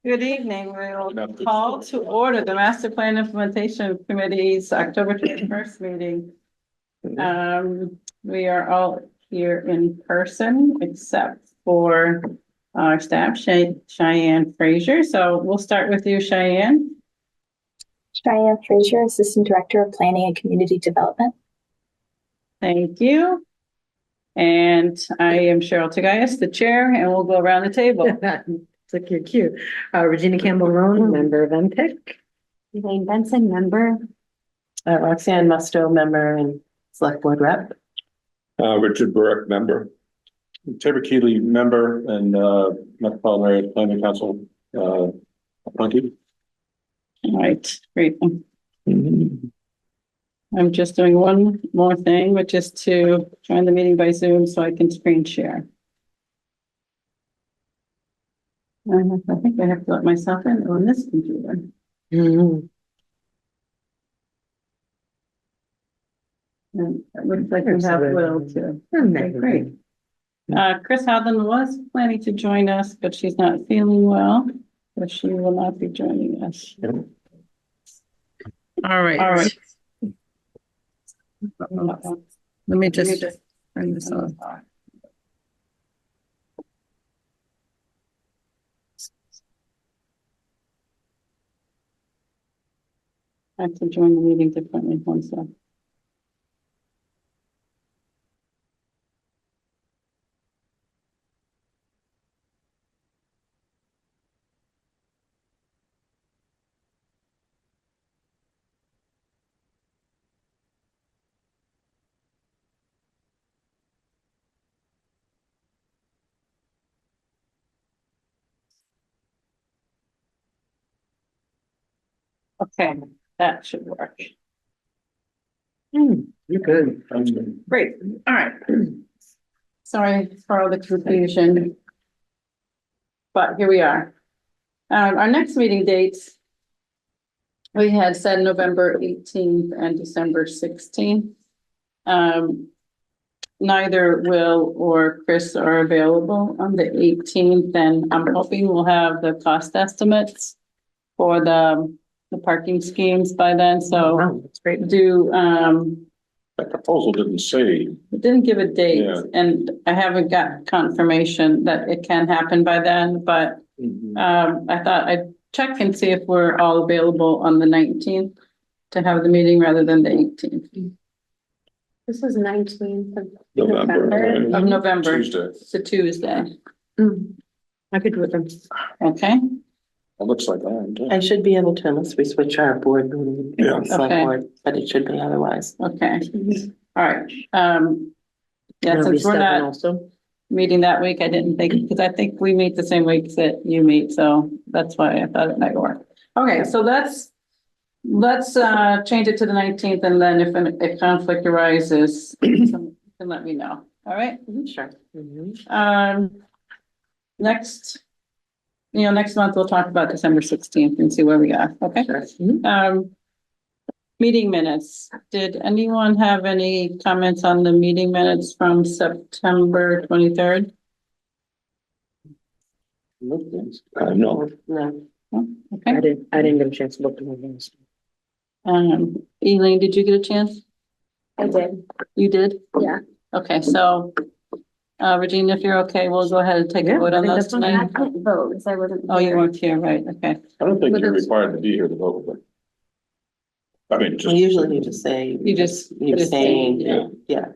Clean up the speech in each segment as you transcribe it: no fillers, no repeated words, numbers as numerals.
Good evening. We'll call to order the Master Plan Implementation Committee's October 21st meeting. We are all here in person except for our staff, Cheyenne Frazier. So we'll start with you, Cheyenne. Cheyenne Frazier, Assistant Director of Planning and Community Development. Thank you. And I am Cheryl Tagayas, the chair, and we'll go around the table. It's like your cue. Regina Campbell-Roan, member of MPIC. Elaine Benson, member. Roxanne Musto, member and select board rep. Richard Burke, member. Tabor Keeley, member, and Metropolitan Area Planning Council appointee. All right, great. I'm just doing one more thing, which is to join the meeting by Zoom so I can screen share. I think I have to let myself in on this computer. And it looks like we have Will too. Okay, great. Chris Hadlin was planning to join us, but she's not feeling well, so she will not be joining us. All right. All right. Let me just turn this on. I have to join the meeting differently. One sec. Okay, that should work. You're good. Great. All right. Sorry for all the confusion. But here we are. Our next meeting dates, we had said November 18th and December 16th. Neither Will or Chris are available on the 18th, and I'm hoping we'll have the cost estimates for the parking schemes by then. So Wow, that's great. That proposal didn't say. It didn't give a date, Yeah. and I haven't got confirmation that it can happen by then, but I thought I'd check and see if we're all available on the 19th to have the meeting rather than the 18th This is 19th of November. of November. Tuesday. It's a Tuesday. I could do it then. Okay, It looks like that. I should be able to, unless we switch our board meeting. Yeah. Select Okay. board, but it should be otherwise. okay. All right. Yeah, There'll be since we're seven not also. meeting that week, I didn't think, because I think we meet the same weeks that you meet, so that's why I thought it might work. Okay, so let's change it to the 19th, and then if a conflict arises, you can let me know. All right? Sure. Next, next month we'll talk about December 16th and see where we are. Okay? Sure. Meeting minutes. Did anyone have any comments on the meeting minutes from September 23rd? No. No, Okay. I didn't get a chance to look at my names. Elaine, did you get a chance? I did. You did? Yeah. Okay, so, Regina, if you're okay, we'll go ahead and take a Yeah, vote I on think those that's fine. tonight. I can't vote because I wasn't. Oh, you here. weren't here, right? Okay. I don't think But you're it's- required to be here to vote, but. I mean, We just. usually need to say. You just You're saying, yeah. yeah.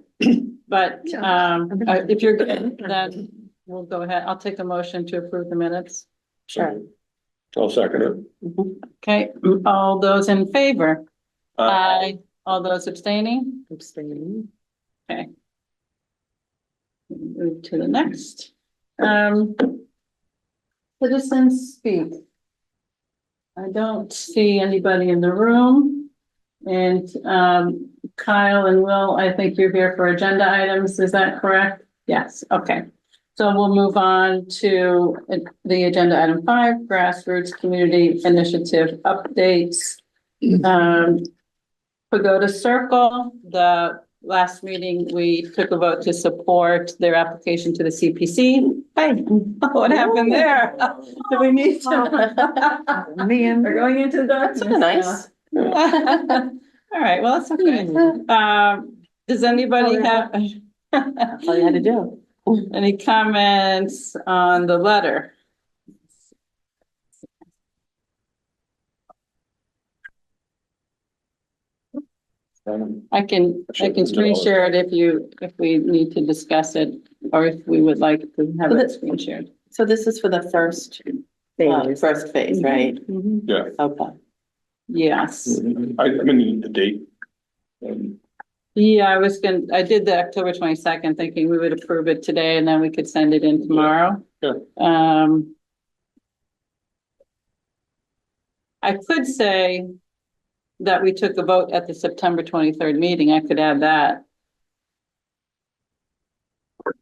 But, if you're good, then we'll go ahead. I'll take a motion to approve the minutes. Sure. I'll second it. Okay, all those in favor? Aye. All those abstaining? Abstaining. Okay. Move to the next. Citizens speak. I don't see anybody in the room. And Kyle and Will, I think you're here for agenda items. Is that correct? Yes. Okay. So we'll move on to the agenda item 5, grassroots community initiative updates. Pagoda Circle, the last meeting, we took a vote to support their application to the CPC. Hey, what happened there? Do we need to? Man. We're going into the darkness. Nice. All right, well, that's okay. Does anybody have? That's all you had to do. Any comments on the letter? I can screen share it if we need to discuss it, or if we would like to have it screen shared. So this is for the first phase, right? Yeah. Okay. Yes. I mean, the date. Yeah, I did the October 22nd, thinking we would approve it today and then we could send it in tomorrow. Yeah. I could say that we took a vote at the September 23rd meeting. I could add that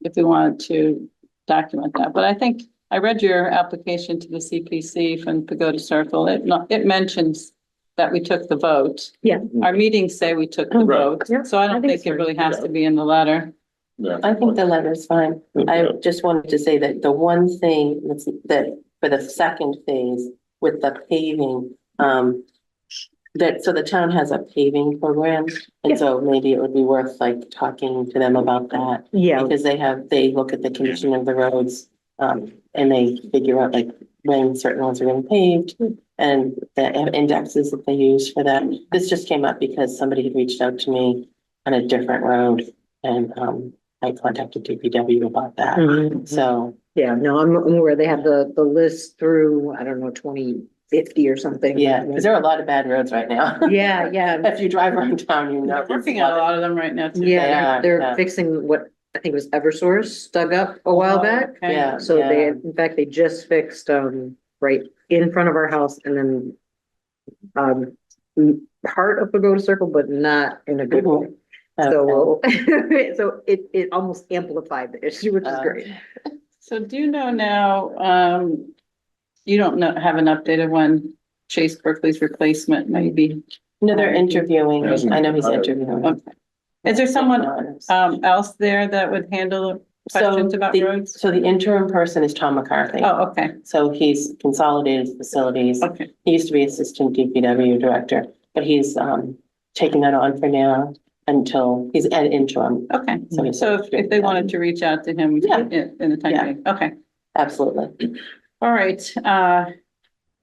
if we wanted to document that. But I think I read your application to the CPC from Pagoda Circle. It mentions that we took the vote. Yeah. Our meetings say we took the Right. vote, Yeah, so I I don't think think it's it really has to be in the letter. Yeah. I think the letter is fine. I just wanted to say that the one thing that for the second phase with the paving, so the town has a paving program. Yeah. And so maybe it would be worth like talking to them about that. Yeah, Because they look at the condition of the roads, and they figure out like when certain ones are getting paved and the indexes that they use for that. This just came up because somebody had reached out to me on a different road and, I contacted DPW about that. Mhm. So, Yeah, no, I'm aware they have the list through, I don't know, 2050 or something. yeah, because there are a lot of bad roads right now. Yeah, yeah. If you drive around town, you know. We're working on a lot of them right now too. Yeah, They are, they're yeah. fixing what I think was Eversource dug up a while back. Okay. Yeah. So in fact, they just fixed, right in front of our house and then, part of Pagoda Circle, but not in a good way. So, so it almost amplified the issue, which is great. So do you know now, you don't have an update of when Chase Berkeley's replacement may be? No, they're interviewing. I know he's interviewing. Okay. Is there someone else there that would handle questions about roads? So the interim person is Tom McCarthy. Oh, okay, So he's consolidated facilities. okay, He used to be assistant DPW director, but he's taking that on for now until he's at interim. okay. So So if they wanted to reach out to him Yeah. in the time Yeah. being, okay. Absolutely. All right,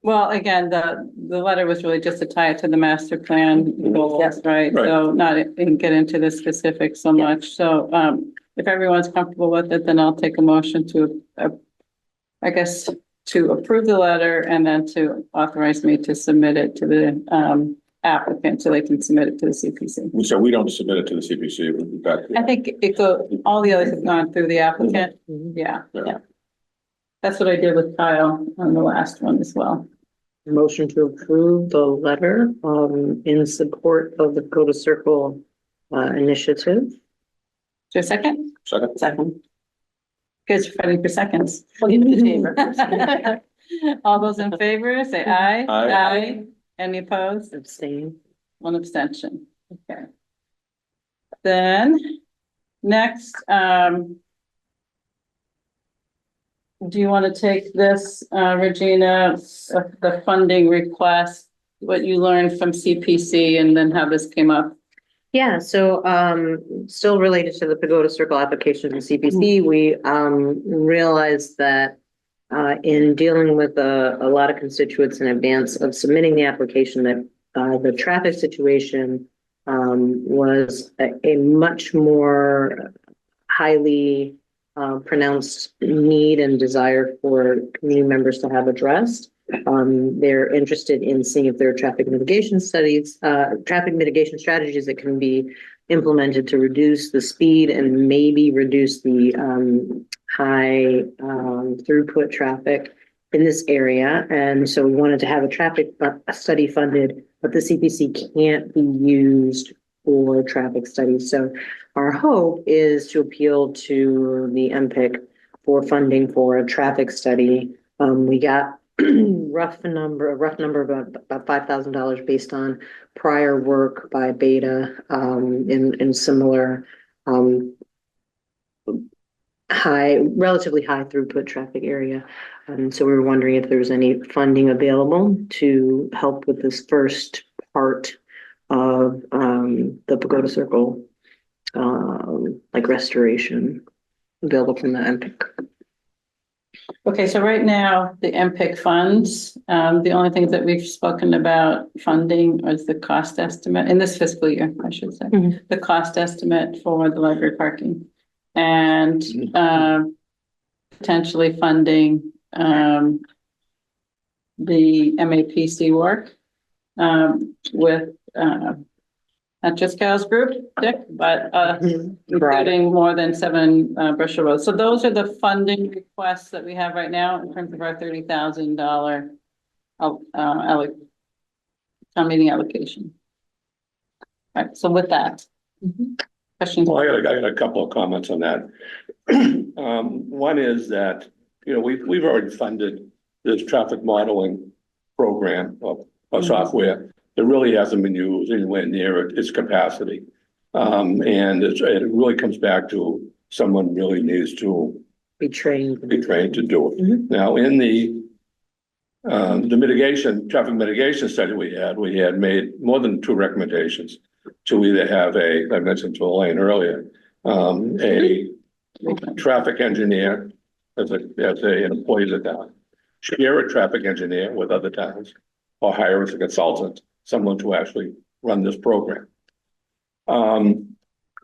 well, again, the letter was really just to tie it to the master plan goals, right? Right. So and get into the specifics so much, so, if everyone's comfortable with it, then I'll take a motion to, I guess, to approve the letter and then to authorize me to submit it to the, applicant so they can submit it to the CPC. So we don't submit it to the CPC, we'll be back. I think all the others have gone through the applicant, yeah. Yeah. That's what I did with Kyle on the last one as well. Motion to approve the letter, in support of the Pagoda Circle, initiative. Is there a second? Second. Guys are fighting for seconds. We'll get to the chamber. All those in favor, say aye. Aye. Any opposed? Abstain. One abstention. Okay. Then, next, do you want to take this, Regina, the funding request, what you learned from CPC and then how this came up? Yeah, so still related to the Pagoda Circle application to CPC, we realized that in dealing with a lot of constituents in advance of submitting the application, that the traffic situation was a much more highly pronounced need and desire for community members to have addressed. They're interested in seeing if there are traffic mitigation strategies that can be implemented to reduce the speed and maybe reduce the high throughput traffic in this area. And so we wanted to have a traffic study funded, but the CPC can't be used for traffic studies. So our hope is to appeal to the MPIC for funding for a traffic study. We got rough number about $5,000 based on prior work by Beta, in similar, relatively high throughput traffic area. So we were wondering if there was any funding available to help with this first part of, the Pagoda Circle, like restoration available from the MPIC. Okay, so right now, the MPIC funds, the only things that we've spoken about funding is the cost estimate in this fiscal year, I should say. Mhm. The cost estimate for the library parking and potentially funding the MAPC work with not just Cal's group, Dick, but including more than 7 Bristol roads. So those are the funding requests that we have right now in terms of our $30,000 town meeting allocation. All right, so with that, questions? Well, I got a couple of comments on that. One is that, we've already funded this traffic modeling program of software that really hasn't been used anywhere near its capacity. And it really comes back to someone really needs to Be trained. to do it. Now, in the traffic mitigation study we had made more than 2 recommendations to either have I mentioned to Elaine earlier, a traffic engineer as an employee of the town, share a traffic engineer with other towns, or hire as a consultant, someone to actually run this program.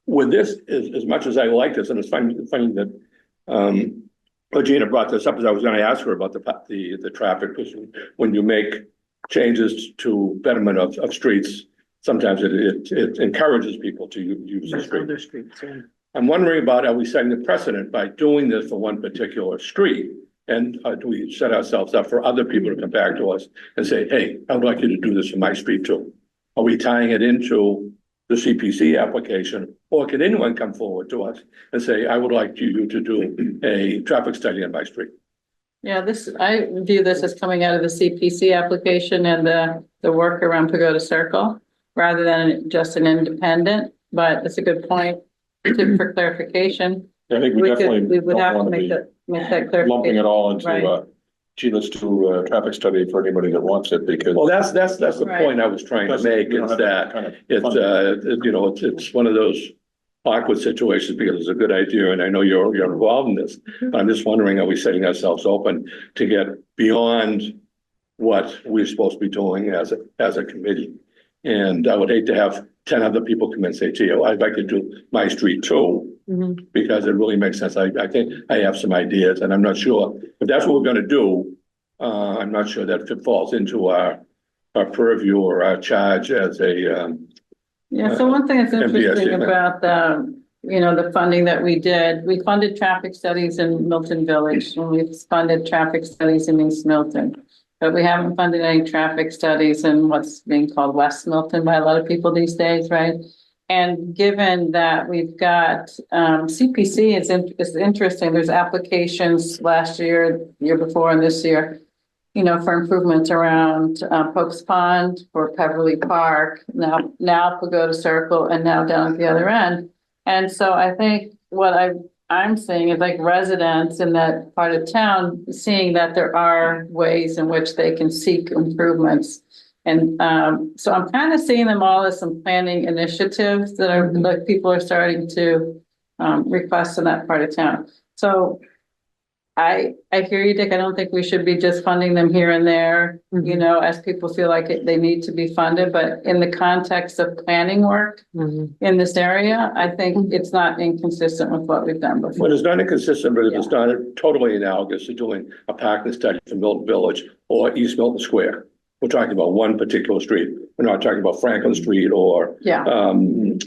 With this, as much as I like this, and it's funny that Gina brought this up, as I was going to ask her about the traffic, because when you make changes to betterment of streets, sometimes it encourages people to use the street. Other streets, yeah. I'm wondering about, are we setting a precedent by doing this for one particular street? And do we set ourselves up for other people to come back to us and say, hey, I would like you to do this for my street too? Are we tying it into the CPC application? Or can anyone come forward to us and say, I would like you to do a traffic study on my street? Yeah, I view this as coming out of the CPC application and the work around Pagoda Circle, rather than just an independent, but it's a good point for clarification. I think We would have to make that clarification. lumping it all into, Right. gee, let's do a traffic study for anybody that wants it, because. Well, that's the Right. point I was trying to make, is that it's one of those awkward situations, because it's a good idea, and I know you're involved in this. I'm just wondering, are we setting ourselves open to get beyond what we're supposed to be doing as a committee? And I would hate to have 10 other people come and say, gee, I'd like to do my street too. Because it really makes sense. I think I have some ideas, and I'm not sure if that's what we're gonna do. I'm not sure that it falls into our purview or our charge as a, Yeah, so one thing that's interesting MPSC. about the funding that we did, we funded traffic studies in Milton Village, and we've funded traffic studies in East Milton. But we haven't funded any traffic studies in what's being called West Milton by a lot of people these days, right? And given that we've got CPC is interesting, there's applications last year, year before, and this year, for improvements around Pope's Pond, for Peverly Park, now Pagoda Circle, and now down at the other end. And so I think what I'm seeing is like residents in that part of town seeing that there are ways in which they can seek improvements. And so I'm kind of seeing them all as some planning initiatives that are like people are starting to request in that part of town. So I hear you, Dick. I don't think we should be just funding them here and there, as people feel like they need to be funded. But in the context of planning work in this area, I think it's not inconsistent with what we've done before. well, it's not inconsistent, but it's not totally analogous to doing a parking study for Milton Village or East Milton Square. We're talking about one particular street. We're not talking about Franklin Street or North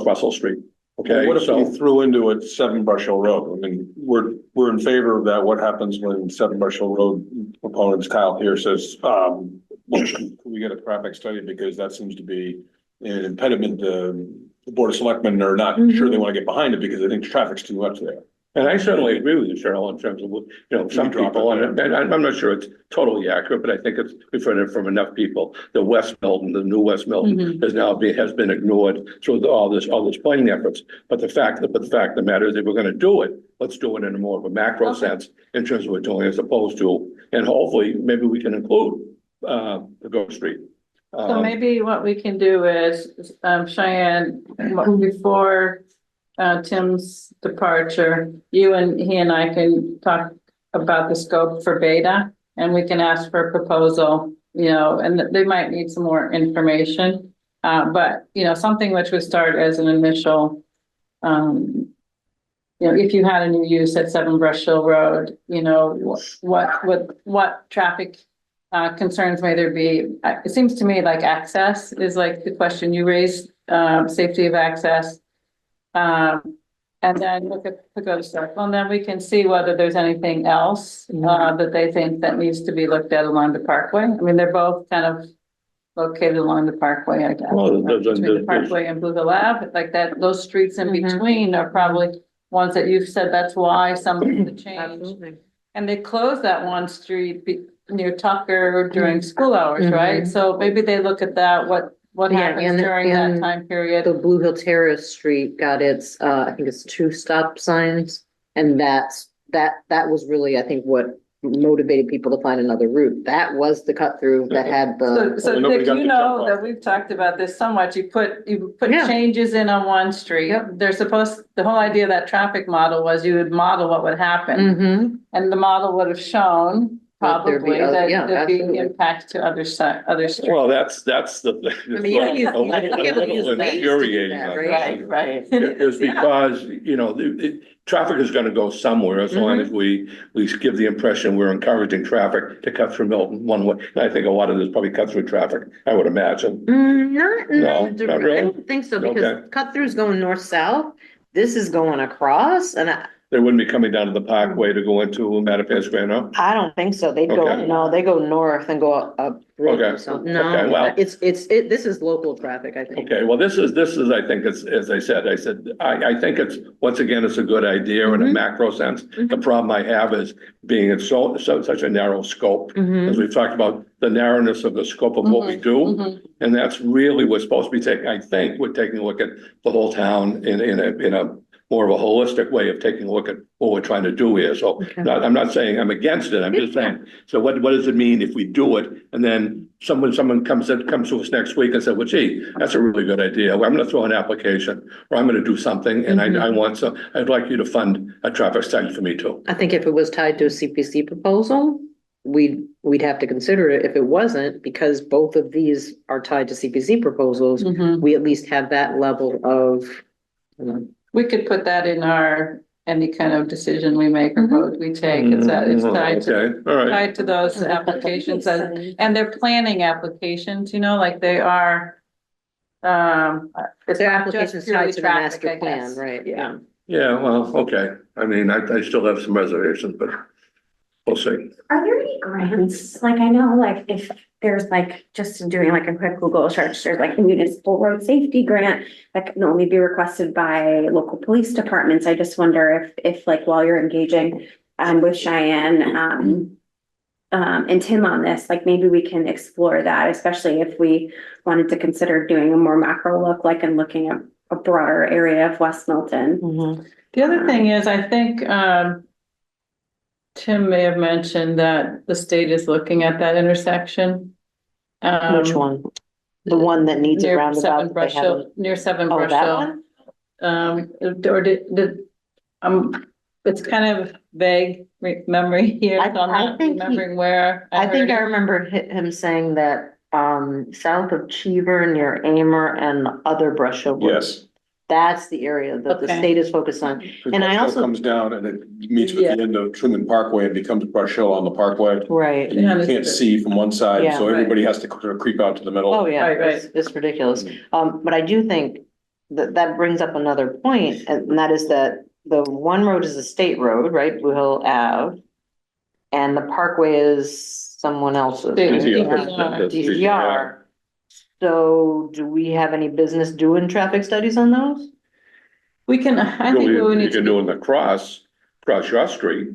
Russell Street. Okay, What if so we threw into it 7 Brush Hill Road? I mean, we're in favor of that. What happens when 7 Brush Hill Road proponents, Kyle here says, can we get a traffic study? Because that seems to be an impediment. The Board of Selectmen are not sure they want to get behind it because they think traffic's too much there. And I certainly agree with you, Cheryl, in terms of, some people, and I'm not sure it's totally accurate, but I think we've heard it from enough people. The West Milton, the new West Milton has been ignored through all this planning efforts. But the fact of the matter is, if we're gonna do it, let's do it in a more of a macro sense in terms of what we're doing as opposed to, and hopefully, maybe we can include, the Grove Street. So maybe what we can do is, Cheyenne, before Tim's departure, he and I can talk about the scope for Beta, and we can ask for a proposal, and they might need some more information. But, something which would start as an initial, if you had a new use at 7 Brush Hill Road, what traffic concerns may there be? It seems to me like access is like the question you raised, safety of access. And then look at Pagoda Circle, and then we can see whether there's anything else that they think that needs to be looked at along the Parkway. I mean, they're both kind of located along the Parkway, I guess. Well, Between the Parkway and Blue Hill Ave, like that, those streets in between are probably ones that you've said that's why some of the change. Absolutely. And they closed that one street near Tucker during school hours, right? So maybe they look at that, what Yeah, happens during that time period. The Blue Hill Terrace Street got its, I think it's 2 stop signs. And that was really, I think, what motivated people to find another route. That was the cut through that had the. So nobody Dick, got to jump off. that we've talked about this so much, you put Yeah. changes in on one street. Yep. The whole idea of that traffic model was you would model what would happen. Mm-hmm. And the model would have shown That there'd be probably other- that yeah, there'd be absolutely. impact to other streets. Well, that's the. I mean, you can use- a little you can use ways to do infuriating that, on right? this. Right. Is Yeah. because, traffic is gonna go somewhere as long as we give the impression we're encouraging traffic to cut through Milton one way. And I think a lot of this probably cut through traffic, I would imagine. Not not really? I don't think so, because Okay. cut through's going north-south. This is going across, and They wouldn't be coming down to the Parkway to go into Mattapan Square, no? I don't think so. They go, Okay. no, they go north and go up. Okay. So, Okay, no, well- this is local traffic, I think. Okay, well, this is, I think it's, as I said, I think it's, once again, it's a good idea in a macro sense. The problem I have is being in such a narrow scope. As we've talked about, the narrowness of the scope of what we do. And that's really, we're supposed to be taking, I think, we're taking a look at the whole town in a more of a holistic way of taking a look at what we're trying to do here. So I'm not saying I'm against it. I'm just saying, so what does it mean if we do it? And then someone comes to us next week and said, well, gee, that's a really good idea. Well, I'm going to throw an application or I'm going to do something. And I'd like you to fund a traffic study for me too. I think if it was tied to a CPC proposal, we'd have to consider it. If it wasn't, because both of these are tied to CPC proposals, we at least have that level of, We could put that in any kind of decision we make or vote we take, it's tied to. Okay, all right. Tied to those applications and they're planning applications, like they are. It's their not just applications purely tied to the traffic, I master plan, guess. right? Yeah. Yeah, well, okay. I mean, I still have some reservations, but we'll see. Are there any grants? Like, I know, like, if there's like, just in doing like a quick Google search, there's like a municipal road safety grant that can only be requested by local police departments. I just wonder if like, while you're engaging with Cheyenne and Tim on this, like, maybe we can explore that, especially if we wanted to consider doing a more macro look, like, and looking at a broader area of West Milton. The other thing is, I think, Tim may have mentioned that the state is looking at that intersection. Which one? The one that needs a Near roundabout? 7 that they Brush Hill, haven't- near 7 Oh, Brush that Hill. one? Or it's kind of vague memory here, so I'm I not think remembering where. I think I heard it. remember him saying that, south of Cheever near Amer and the other Brush Hill Woods. Yes. That's the area that the Okay. state is focused on. And I also- Comes down and it meets with the end of Truman Parkway and becomes Brush Hill on the Parkway. Right. And you can't see from one side, Yeah. so everybody has to sort of creep out to the middle. Oh, yeah, Right. it's ridiculous. But I do think that brings up another point, and that is that the one road is a state road, right, Blue Hill Ave. And the Parkway is someone else's. DCR. DCR. So do we have any business doing traffic studies on those? We can, I think we would You need can to, do in the cross, across your street.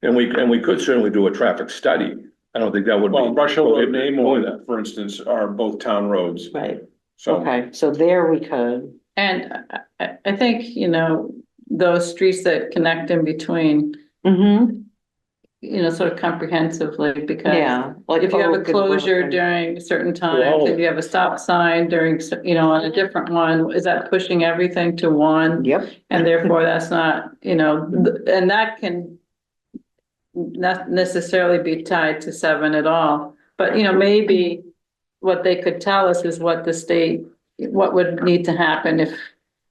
And we could certainly do a traffic study. I don't think that would be. Well, Brush Hill Road, Namor, for instance, are both town roads, Right, so. Okay, so there we could. And I think, you know, those streets that connect in between, Mm-hmm, you know, sort of comprehensively, because yeah. Like if you have a Oak and closure Wilson. during certain times, and you have a stop sign during, you know, on a different one, is that pushing everything to one? Yep, And therefore, that's not, you know, and that can not necessarily be tied to 7 at all. But, you know, maybe what they could tell us is what the state, what would need to happen if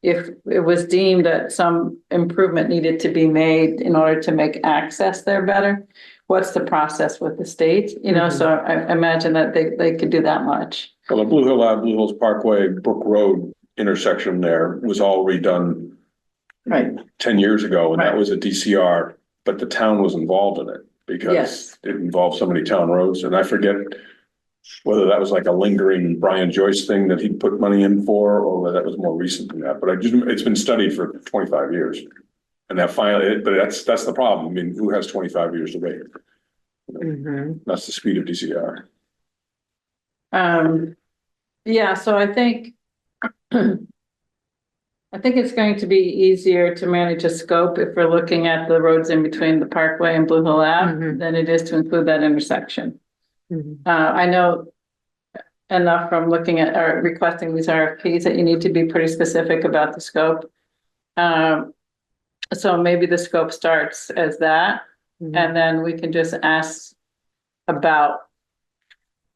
it was deemed that some improvement needed to be made in order to make access there better. What's the process with the state? You know, so I imagine that they could do that much. Well, the Blue Hill Ave, Blue Hills Parkway, Brook Road intersection there was all redone Right. 10 years ago, and that Right. was a DCR, but the town was involved in it because Yes. it involved so many town roads, and I forget whether that was like a lingering Brian Joyce thing that he put money in for, or whether that was more recent than that, but it's been studied for 25 years. And that finally, but that's the problem. I mean, who has 25 years to wait? mhm. That's the speed of DCR. Yeah, so I think it's going to be easier to manage a scope if we're looking at the roads in between the Parkway and Blue Hill Ave Mhm. than it is to include that intersection. Mhm. I know enough from looking at or requesting these RFPs that you need to be pretty specific about the scope. So maybe the scope starts as that, and then we can just ask about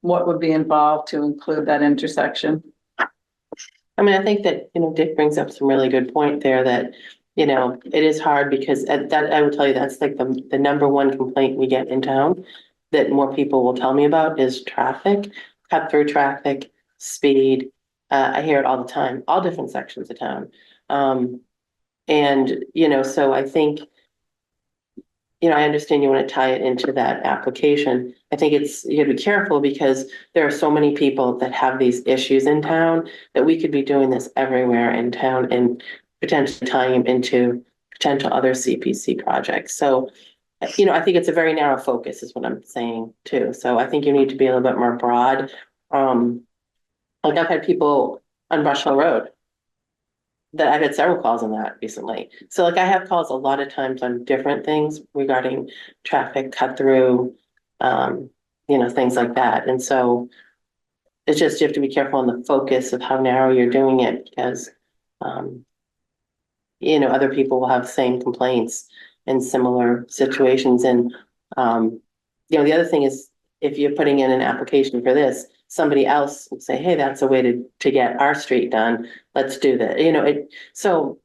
what would be involved to include that intersection. I mean, I think that, you know, Dick brings up some really good point there that, you know, it is hard because that, I would tell you, that's like the number one complaint we get in town that more people will tell me about is traffic, cut through traffic, speed. I hear it all the time, all different sections of town. And, you know, so I think, you know, I understand you want to tie it into that application. I think you gotta be careful because there are so many people that have these issues in town that we could be doing this everywhere in town and potentially tying them into potential other CPC projects. So, you know, I think it's a very narrow focus is what I'm saying too. So I think you need to be a little bit more broad. Like I've had people on Brush Hill Road that I've had several calls on that recently. So like I have calls a lot of times on different things regarding traffic cut through, you know, things like that. And so it's just, you have to be careful on the focus of how narrow you're doing it because, you know, other people will have same complaints in similar situations. And, you know, the other thing is if you're putting in an application for this, somebody else will say, hey, that's a way to get our street done. Let's do that. You know, so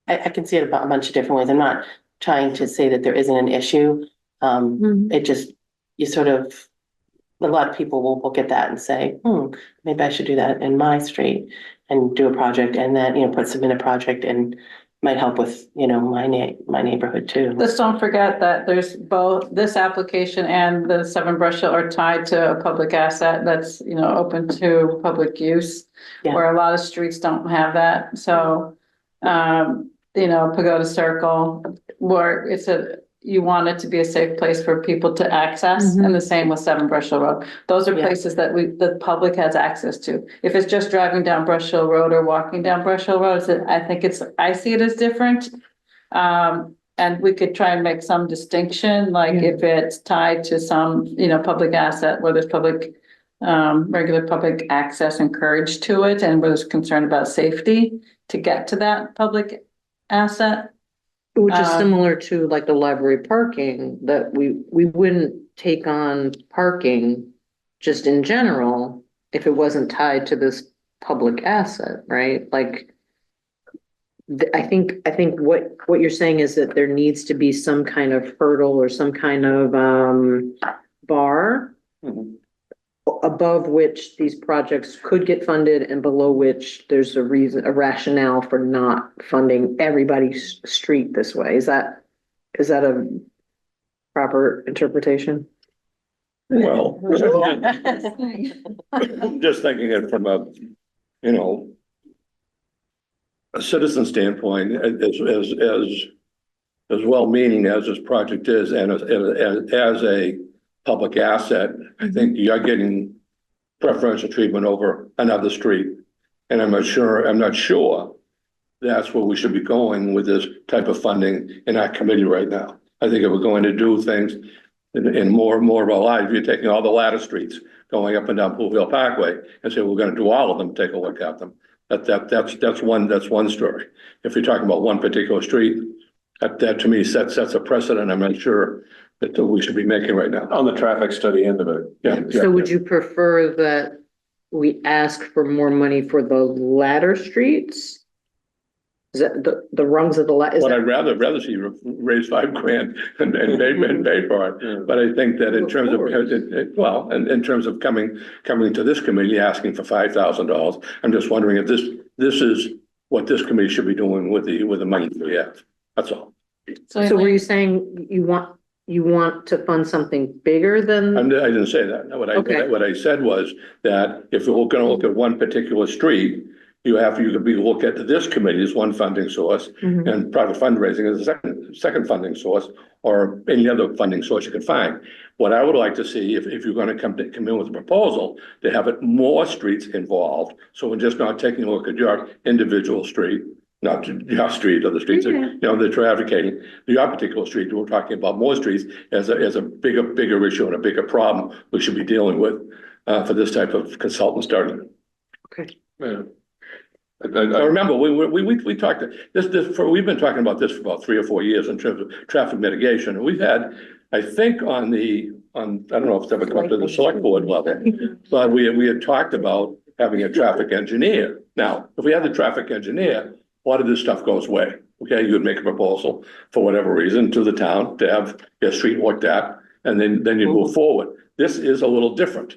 I can see it about a bunch of different ways. I'm not trying to say that there isn't an issue. It just, you sort of, a lot of people will look at that and say, maybe I should do that in my street and do a project and then, you know, put some in a project and might help with, you know, my neighborhood too. Let's don't forget that there's both this application and the 7 Brush Hill are tied to a public asset that's, you know, open to public use. Yeah. Where a lot of streets don't have that. So, you know, Pagoda Circle, where you want it to be a safe place for people to access, and the same with 7 Brush Hill Road. Those are Yeah. places that the public has access to. If it's just driving down Brush Hill Road or walking down Brush Hill Road, I see it as different. And we could try and make some distinction, like if it's tied to some, you know, public asset where there's public, regular public access encouraged to it, and where there's concern about safety to get to that public asset. Which is similar to like the library parking, that we wouldn't take on parking just in general if it wasn't tied to this public asset, right? Like, I think what you're saying is that there needs to be some kind of hurdle or some kind of bar above which these projects could get funded and below which there's a rationale for not funding everybody's street this way. Is that a proper interpretation? Well, I'm just thinking it from a, you know, a citizen standpoint, as as well-meaning as this project is, and as a public asset, I think you're getting preferential treatment over another street. And I'm not sure that's where we should be going with this type of funding in our committee right now. I think if we're going to do things in more of our lives, you're taking all the ladder streets going up and down Poolville Parkway and say, we're gonna do all of them, take a look at them. That's one story. If you're talking about one particular street, that to me sets a precedent I'm not sure that we should be making right now. On the traffic study end of it. Yeah. So would you prefer that we ask for more money for the ladder streets? Is that the rungs of the ladder? What I'd rather see you raise $5,000 and pay for it. But I think that in terms of, in terms of coming to this committee asking for $5,000, I'm just wondering if this is what this committee should be doing with the money that we have. That's all. So were you saying you want to fund something bigger than? I didn't say that. What I said was that if we're gonna look at one particular street, you could look at this committee as one funding source and private fundraising as a second funding source, or any other funding source you can find. What I would like to see, if you're gonna come in with a proposal, to have it more streets involved. So we're just not taking a look at your individual street, not your street or the streets that, that you're advocating, your particular street. We're talking about more streets as a bigger issue and a bigger problem we should be dealing with for this type of consultant starting. Okay. Yeah. I remember we talked we've been talking about this for about 3 or 4 years in terms of traffic mitigation. And we've had, I think I don't know if it's ever come to the select board level, but we had talked about having a traffic engineer. Now, if we had the traffic engineer, a lot of this stuff goes away. Okay, you would make a proposal for whatever reason to the town to have your street looked at, and then you move forward. This is a little different.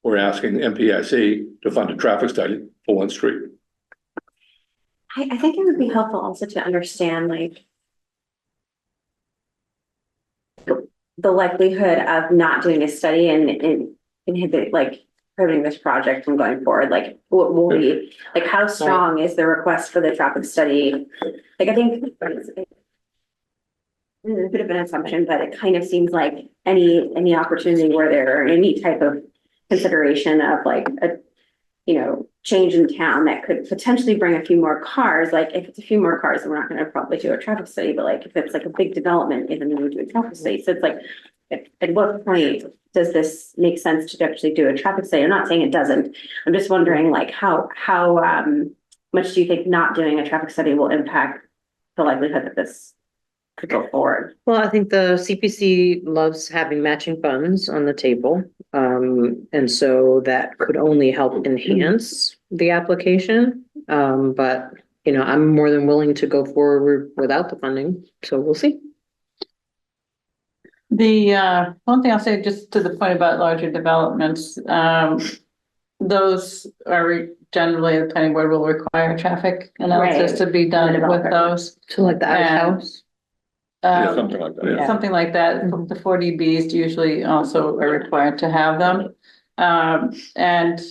We're asking MPIC to fund a traffic study for one street. I think it would be helpful also to understand like the likelihood of not doing a study and inhibit prohibiting this project from going forward. Like what will be like how strong is the request for the traffic study? Like I think it's a bit of an assumption, but it kind of seems like any opportunity where there are any type of consideration of like a change in town that could potentially bring a few more cars. Like if it's a few more cars, then we're not going to probably do a traffic study, but like if it's like a big development, then we would do a traffic study. So it's like, at what point does this make sense to actually do a traffic study? I'm not saying it doesn't. I'm just wondering like how much do you think not doing a traffic study will impact the likelihood that this could go forward? Well, I think the CPC loves having matching funds on the table. And so that could only help enhance the application. But, I'm more than willing to go forward without the funding. So we'll see. The one thing I'll say just to the point about larger developments, those are generally the planning board will require traffic analysis to be done with those. So like the outhouse. Something like that. Yeah. Something like that. The 40Bs usually also are required to have them. And,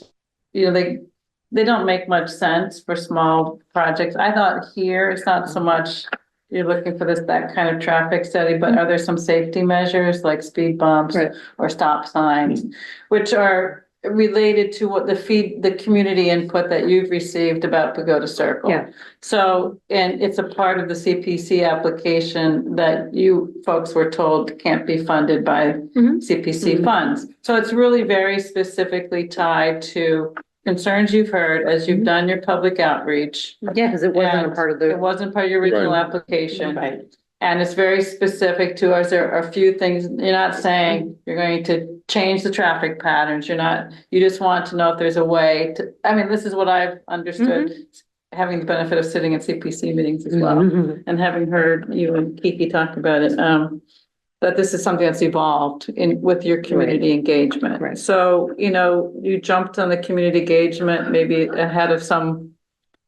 they don't make much sense for small projects. I thought here, it's not so much you're looking for that kind of traffic study, but are there some safety measures like speed bumps or stop signs, which are related to what the community input that you've received about Pagoda Circle. Yeah. So, and it's a part of the CPC application that you folks were told can't be funded by CPC funds. So it's really very specifically tied to concerns you've heard as you've done your public outreach. Yeah, because it wasn't a part of It wasn't part of your original application. Right. And it's very specific to us. There are a few things, you're not saying you're going to change the traffic patterns. You just want to know if there's a way to, this is what I've understood, having the benefit of sitting in CPC meetings as well. And having heard you and Kiki talk about it, that this is something that's evolved with your community engagement. Right. So, you jumped on the community engagement, maybe ahead of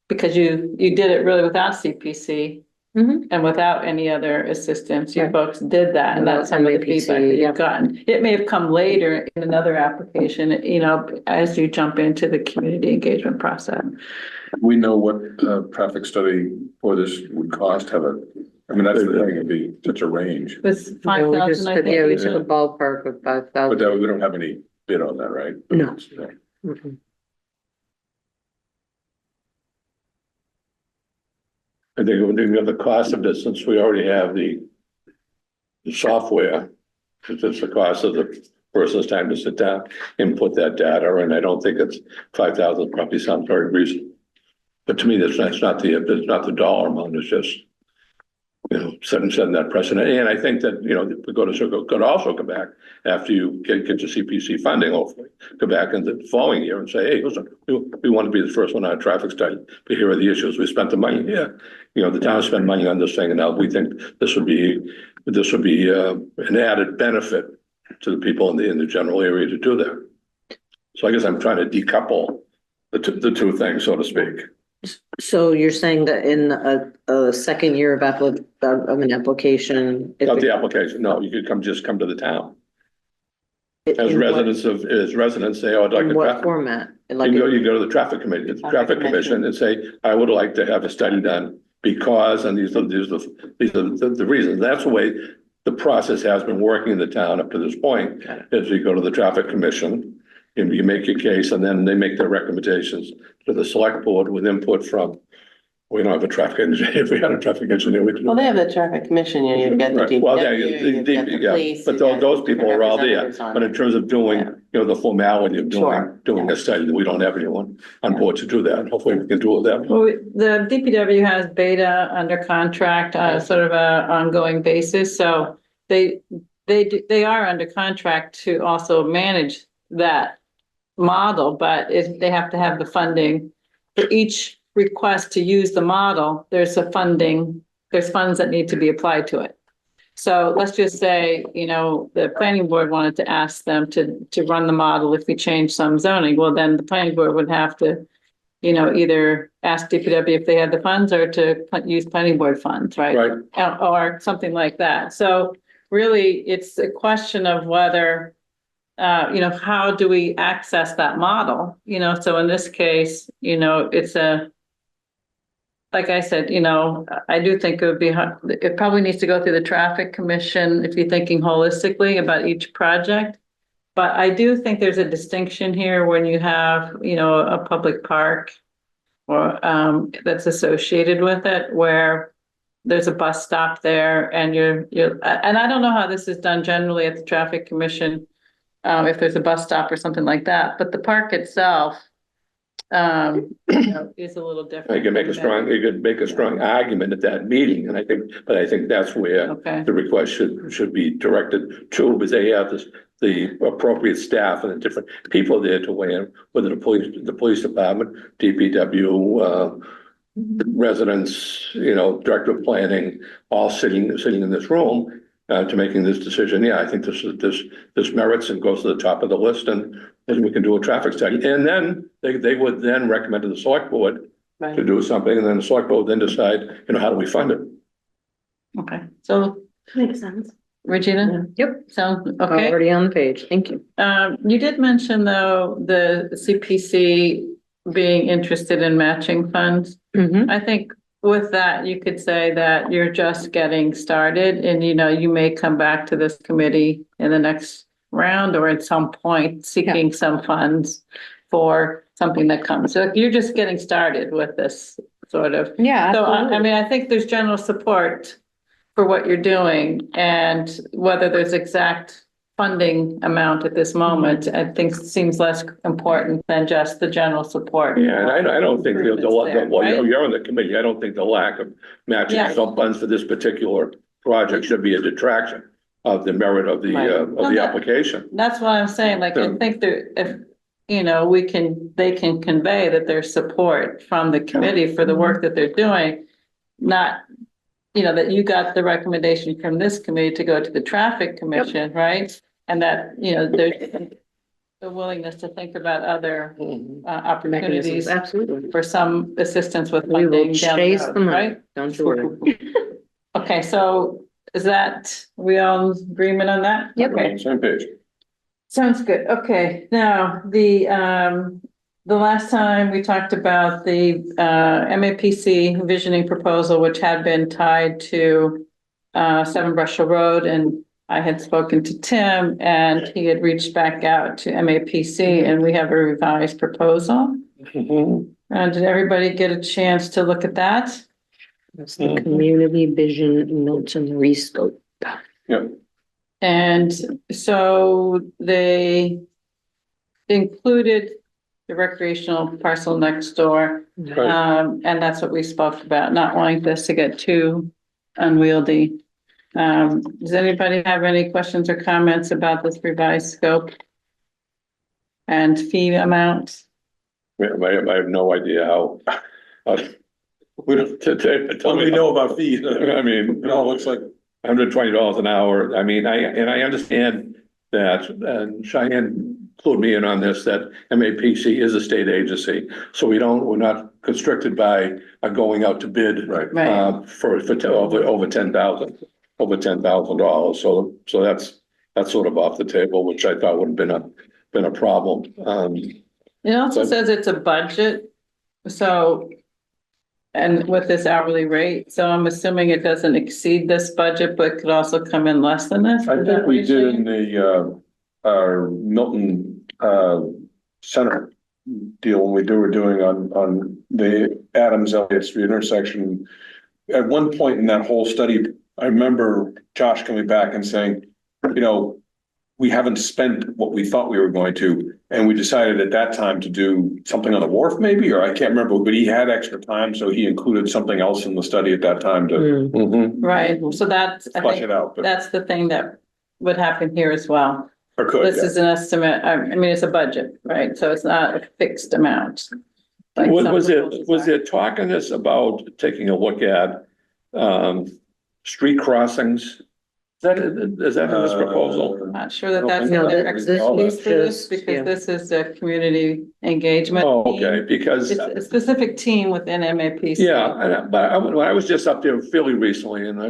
because you did it really without CPC. And without any other assistance, you folks did that, and that's some of the feedback that you've gotten. It may have come later in another application, as you jump into the community engagement process. We know what traffic study for this would cost, have a I mean, that's the thing, it'd be such a range, Was Yeah, 5,000, I yeah, we think. took a ballpark of but 5,000. that, we don't have any bid on that, right? No. Mhm. I think when you have the cost of this, since we already have the software, it's the cost of the person's time to sit down, input that data, and I don't think it's 5,000 probably sounds very reasonable. But to me, that's not the dollar amount, it's just, you know, setting that precedent. And I think that, you know, the Pagoda Circle could also come back after you get your CPC funding, hopefully, go back in the following year and say, hey, listen, we want to be the first one on a traffic study, but here are the issues. We spent the money here. You know, the town spent money on this thing, and now we think this would be an added benefit to the people in the general area to do that. So I guess I'm trying to decouple the two things, so to speak. So you're saying that in a second year of an application. if Not it- the application, no, you could just come to the town. As in what- residents say, oh, I'd like In to. what format? You Like, go to the traffic committee, traffic commission and say, I would like to have a study done because, and these are the reasons. That's the way the process has been working in the town up to this point. Got it. Is you go to the traffic commission, and you make your case, and then they make their recommendations to the select board with input from, we don't have a traffic engineer. If we had a traffic engineer, we could. Well, they have the traffic commission, you know, you've got the Right. Well, yeah, DPW, you've got the yeah, police. but you've got those people are all there. representatives on But in it. terms of doing, Yeah. you know, the formality of Sure. doing a study, we don't have anyone on board to do that. Hopefully we can do it that. Well, the DPW has Beta under contract, sort of a ongoing basis, so they are under contract to also manage that model, but if they have to have the funding for each request to use the model, there's funds that need to be applied to it. So let's just say, you know, the planning board wanted to ask them to run the model if we change some zoning, well, then the planning board would have to, you know, either ask DPW if they had the funds or to use planning board funds, right? Right. Or something like that. So really, it's a question of whether, you know, how do we access that model? You know, so in this case, you know, like I said, you know, I do think it would be, it probably needs to go through the traffic commission if you're thinking holistically about each project. But I do think there's a distinction here when you have, you know, a public park or that's associated with it, where there's a bus stop there and and I don't know how this is done generally at the traffic commission, if there's a bus stop or something like that, but the park itself, you know, is a little different. You can make a strong argument at that meeting, and I think that's where Okay. the request should be directed to, because they have the appropriate staff and the different people there to weigh in, whether the police department, DPW, residents, you know, director of planning, all sitting in this room to making this decision. Yeah, I think this merits and goes to the top of the list, and we can do a traffic study. And then they would then recommend to the select board to do something, and then the select board then decide, you know, how do we fund it? Okay, so Makes sense. Regina? Yep. Sounds okay. Already on the page. Thank you. You did mention though, the CPC being interested in matching funds. Mhm. I think with that, you could say that you're just getting started and, you know, you may come back to this committee in the next round or at some point seeking some funds for something that comes. So you're just getting started with this sort of. Yeah. So I mean, I think there's general support for what you're doing, and whether there's exact funding amount at this moment, I think seems less important than just the general support. Yeah, and I don't think Improvements there, right? you're on the committee. I don't think the lack of matching Yeah. some funds for this particular project should be a detraction of the merit of Right. the application. That's what I'm saying, like, I Yeah. think that if, you know, they can convey that there's support from the committee for the work that they're doing, not, you know, that you got the recommendation from this committee to go to the traffic commission, right? And that, you know, there's the willingness to think about other Mechanisms, opportunities absolutely. for some assistance with We will funding down the chase road, them, right? right? Don't you worry. Okay, so is that, we all in agreement on that? Yep. Okay. Same page. Sounds good. Okay, now the the last time we talked about the MAPC visioning proposal, which had been tied to 7 Brush Hill Road, and I had spoken to Tim and he had reached back out to MAPC and we have a revised proposal. Did everybody get a chance to look at that? That's the community vision Milton rescope. And so they included the recreational parcel next door. Right. And that's what we spoke about, not wanting this to get too unwieldy. Does anybody have any questions or comments about this revised scope and fee amount? I have no idea how. We don't, Tell what do me we know about fees? I mean, It all looks like, $120 an hour. I mean, I understand that, and Cheyenne clued me in on this, that MAPC is a state agency. So we're not constricted by going out to bid. right. Right. For over $10,000. So that's sort of off the table, which I thought would have been a problem. It also But- says it's a budget, so, and with this hourly rate, so I'm assuming it doesn't exceed this budget, but could also come in less than this? I Is that think what we you're did saying? in the, our Milton, Center deal when we were doing on the Adams Elliott Street intersection. At one point in that whole study, I remember Josh coming back and saying, you know, we haven't spent what we thought we were going to, and we decided at that time to do something on the wharf maybe, or I can't remember, but he had extra time, so he included something else in the study at that time to Mhm. Right, so that's, I flush think, it out, but, that's the thing that would happen here as well. or could, This yeah. is an estimate, I mean, it's a budget, right, so it's not a fixed amount. Like some Was proposals are. there talk in this about taking a look at street crossings? Is that in this proposal? I'm not sure that that's in No, their this expertise is for this, just, because yeah. this is a community engagement. Oh, okay, team. because, It's a specific team within MAPC. yeah, but when I was just up there fairly recently and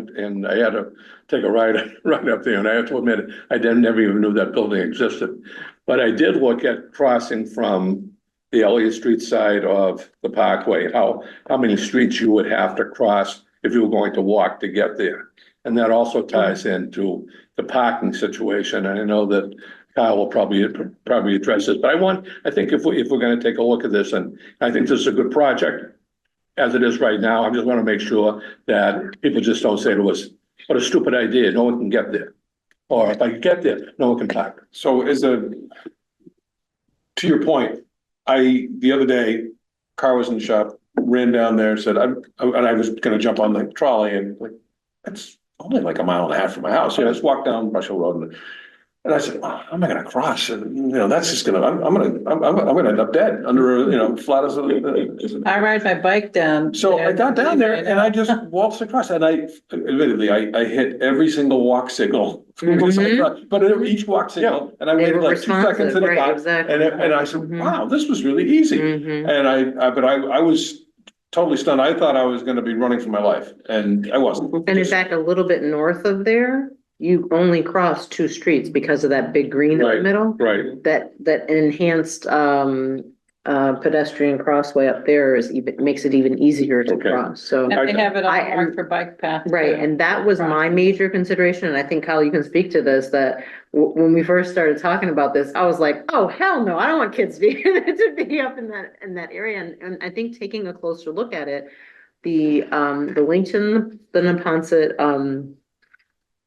I had to take a ride up there, and I have to admit, I never even knew that building existed. But I did look at crossing from the Elliott Street side of the Parkway, how many streets you would have to cross if you were going to walk to get there. And that also ties into the parking situation. And I know that Kyle will probably address this, but I think if we're gonna take a look at this, and I think this is a good project as it is right now, I just wanna make sure that people just don't say to us, what a stupid idea, no one can get there. Or if I can get there, no one can park. So to your point, the other day, car was in the shop, ran down there, said, and I was gonna jump on the trolley and like, that's only like a mile and a half from my house. I just walked down Brush Hill Road and I said, oh, how am I gonna cross? And, you know, that's just I'm gonna end up dead under, flat as a. I ride my bike down. So there. I got down there and I just waltzed across and admittedly, I hit every single walk signal. But each walk signal, and I They waited were like 2 seconds responsive, at a right, time. exactly. And I said, wow, this was really easy. And I was totally stunned. I thought I was gonna be running for my life and I wasn't. And in fact, a little bit north of there, you only cross 2 streets because of that big green in the Right. middle. Right. That enhanced pedestrian crossway up there makes it even easier to Okay. cross, so. And they have it all I- marked for bike path. Right, too. and that was my major consideration, and I think Kyle, you can speak to this, that when we first started talking about this, I was like, oh, hell no, I don't want kids to be up in that area, and I think taking a closer look at it, the Lincoln, the Neponset,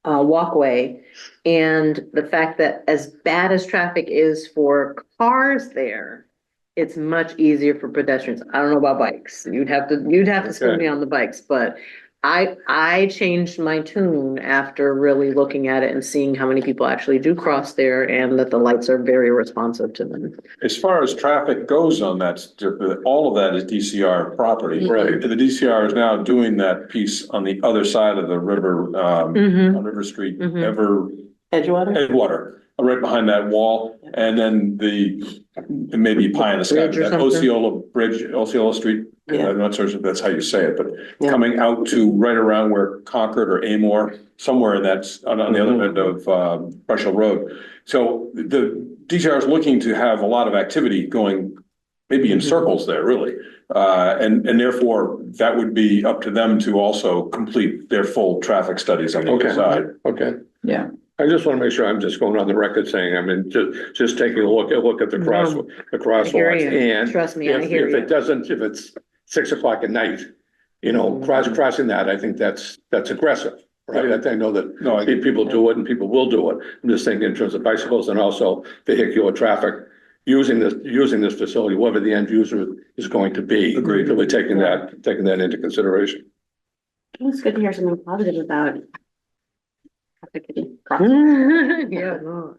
walkway, and the fact that as bad as traffic is for cars there, it's much easier for pedestrians. I don't know about bikes. You'd have to school me on the bikes, but I changed my tune after really looking at it and seeing how many people actually do cross there and that the lights are very responsive to them. As far as traffic goes on that, all of that is DCR property. Right. The DCR is now doing that piece on the other side of the river, on River Street, Mhm. Edgewater, right behind that wall. And then it may be pie in the sky, Bridge or that something? Osceola Bridge, Osceola Street. Yeah. I'm not sure if that's how you say it, but Yeah. coming out to right around where Concord or Amor, somewhere that's on the other end of Brush Hill Road. So the DCR is looking to have a lot of activity going maybe in circles there, really. And therefore, that would be up to them to also complete their full traffic studies on the other Okay. side. Okay. Yeah. I just want to make sure I'm just going on the record saying, I mean, just taking a look at the No. the I hear crosswalks you. and Trust me, I if hear it you. doesn't, if it's 6 o'clock at night, you know, crossing that, I think that's aggressive, right? I know that No, I- people do it and people will do it. I'm just thinking in terms of bicycles and also vehicular traffic using this facility, whoever the end user is going to be. Agreed. Really taking that into consideration. It's good to hear something positive about. Yeah, no,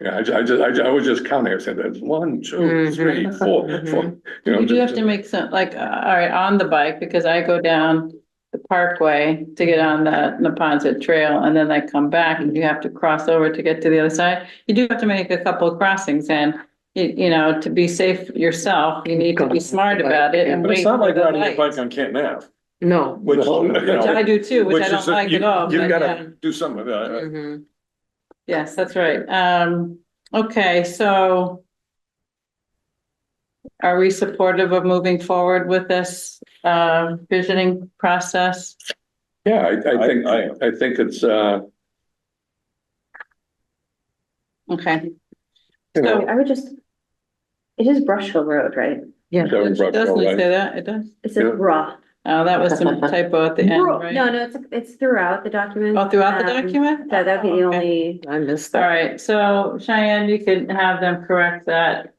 Yeah, I was just counting. I said that's 1, 2, Mhm. 3, 4, Mhm. 4. You know, You do have just- to make some, like, all right, on the bike, because I go down the parkway to get on the Neponset Trail, and then I come back, and you have to cross over to get to the other side. You do have to make a couple of crossings, and you know, to be safe yourself, you need to be smart about it and But wait it's not for like the riding a bike lights. on Canton Ave, no. which, you Which Which I know, do too, which I is don't like at all. You've but got yeah. to do something with that. Mhm. Yes, that's right. Okay, so are we supportive of moving forward with this, visioning process? Yeah, I I- think it's, Okay. you know, I would just, it is Brush Hill Road, right? Yeah. Seven Brush Hill, Doesn't it right? say that? It does? It says Yeah. raw. Oh, that was some typo at the end, right? No, it's throughout the document. Oh, throughout the Um, document? That'd be the Okay. only. I missed All that. right, so Cheyenne, you could have them correct that,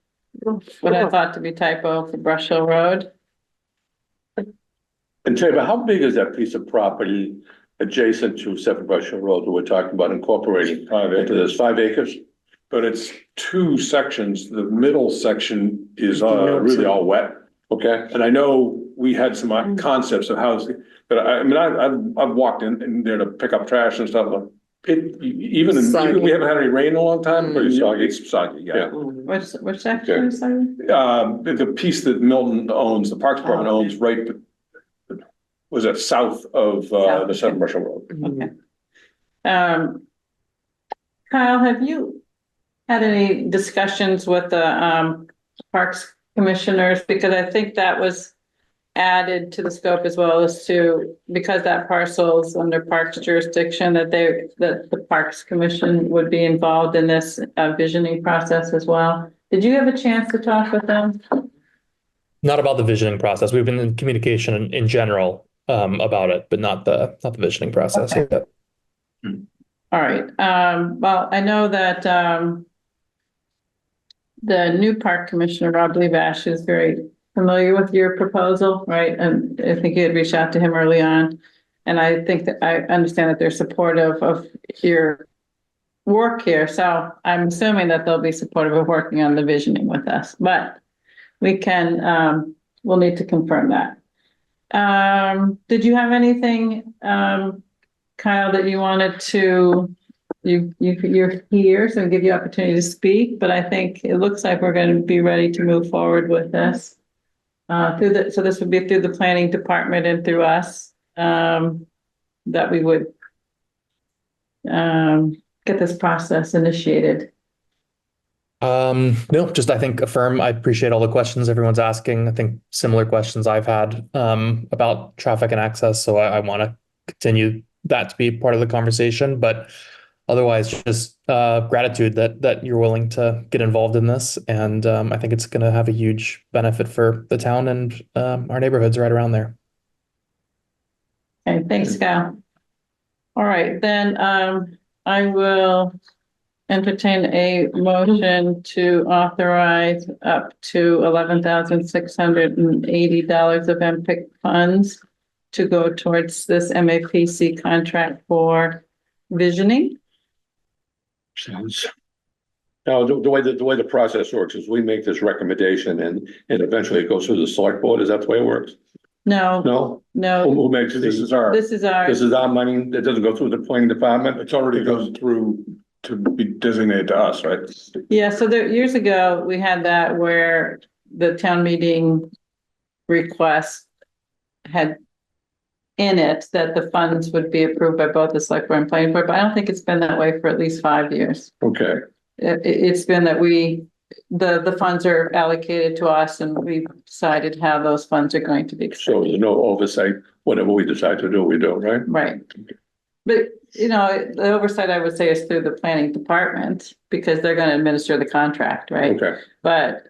what I thought to be typo for Brush Hill Road. and Tabor, how big is that piece of property adjacent to 7 Brush Hill Road that we're talking about incorporating 5 into acres. this, 5 acres? But it's 2 sections. The middle section is really all wet. Okay, And I know we had some concepts of how, but I mean, I've walked in there to pick up trash and stuff. Even Soggy. we haven't had any rain in a long time, but Pretty soggy. it's soggy, yeah. Which section, sorry? The piece that Milton owns, the Parks Department Oh, okay. owns, right, was it south of South, the Seven Brush Hill Road? Okay. Kyle, have you had any discussions with the Parks Commissioners? Because I think that was added to the scope as well as to, because that parcel's under Parks jurisdiction, that the Parks Commission would be involved in this visioning process as well. Did you have a chance to talk with them? Not about the visioning process. We've been in communication in general about it, but not the visioning process Okay. yet. All right, well, I know that the new park commissioner, Rob Levash, is very familiar with your proposal, right? And I think you had reached out to him early on. And I think that I understand that they're supportive of your work here. So I'm assuming that they'll be supportive of working on the visioning with us, but we can, we'll need to confirm that. Did you have anything, Kyle, that you wanted to, you're here, so I'll give you opportunity to speak, but I think it looks like we're going to be ready to move forward with this. So this would be through the planning department and through us, that we would get this process initiated. No, just I think affirm. I appreciate all the questions everyone's asking. I think similar questions I've had about traffic and access. So I want to continue that to be part of the conversation. But otherwise, just gratitude that you're willing to get involved in this, and I think it's going to have a huge benefit for the town and our neighborhoods right around there. Okay, thanks, Kyle. All right, then I will entertain a motion to authorize up to $11,680 of MPIC funds to go towards this MAPC contract for visioning. sounds. Now, the way the process works is we make this recommendation and eventually it goes through the select board. Is that the way it works? No, No? no, Who makes This is our, this is our, This is our money. It doesn't go through the planning department. it's already goes through to be designated to us, right? yeah, so there, years ago, we had that where the town meeting request had in it that the funds would be approved by both the select board and planning board, but I don't think it's been that way for at least 5 years. Okay, It's been that we the funds are allocated to us and we've decided how those funds are going to be So expended. there's no oversight, whatever we decide to do, we do, right? Right. But, you know, the oversight I would say is through the planning department because they're gonna administer the contract, right? Okay, But,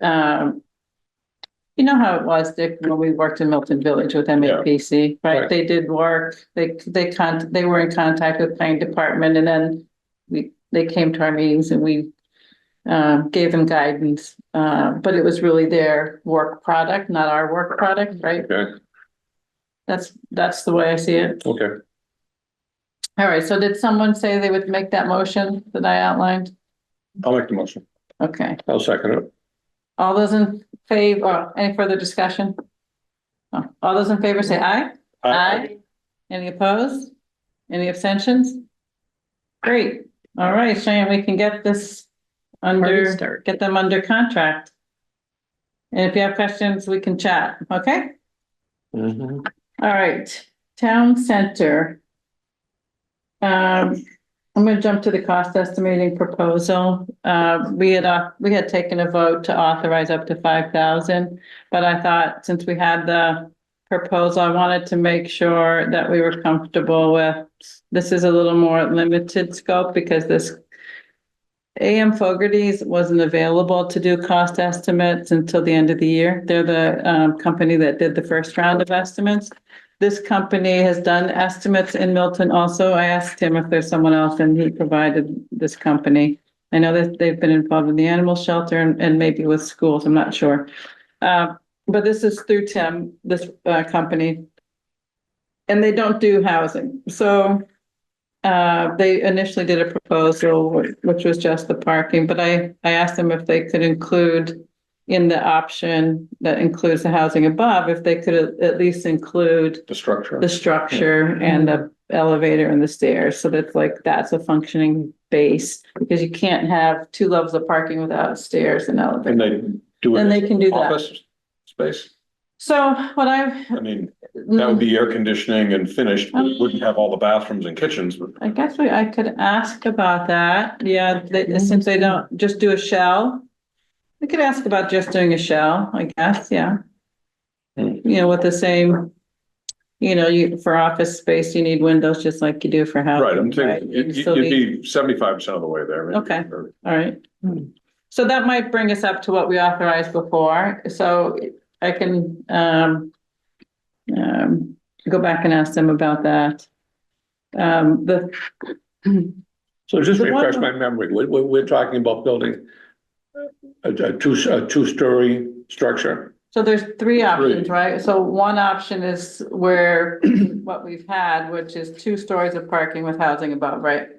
you know how it was, Dick, when we worked in Milton Village with MAPC, right? Right. They did work, they were in contact with planning department and then they came to our meetings and we gave them guidance, but it was really their work product, not our work product, right? okay, That's the way I see it. okay. All right, so did someone say they would make that motion that I outlined? I'll make the motion. Okay, I'll second it. all those in favor, any further discussion? Oh, all those in favor say aye? Aye. Any opposed? Any abstentions? Great, all right, Cheyenne, we can get this start. get them under contract. And if you have questions, we can chat, okay? Mhm. All right, town center. I'm gonna jump to the cost estimating proposal. We had taken a vote to authorize up to 5,000, but I thought since we had the proposal, I wanted to make sure that we were comfortable with. This is a little more limited scope because this AM Fogarty's wasn't available to do cost estimates until the end of the year. They're the company that did the first round of estimates. This company has done estimates in Milton also. I asked him if there's someone else and he provided this company. I know that they've been involved in the animal shelter and maybe with schools, I'm not sure. But this is through Tim, this company. And they don't do housing. So they initially did a proposal, which was just the parking, but I asked them if they could include in the option that includes the housing above, if they could at least include The structure. the structure and the elevator and the stairs, so that's that's a functioning base, because you can't have 2 levels of parking without stairs and elevator. And they do it. And they can do that. Office space. So what I mean, that would be air conditioning and finished, but it wouldn't have all the bathrooms and kitchens, but I guess I could ask about that. Yeah, since they don't just do a shell. We could ask about just doing a shell, I guess, yeah. You know, with the same, you know, for office space, you need windows just like you do for housing. right, I'm right? thinking, You you'd still need- be 75% of the way there. maybe, Okay. or- All right. So that might bring us up to what we authorized before, so I can go back and ask them about that. So just The one- refresh my memory, we're talking about building a two-story structure. So there's 3 options, right? So one option is where what we've had, which is 2 stories of parking with housing above, right?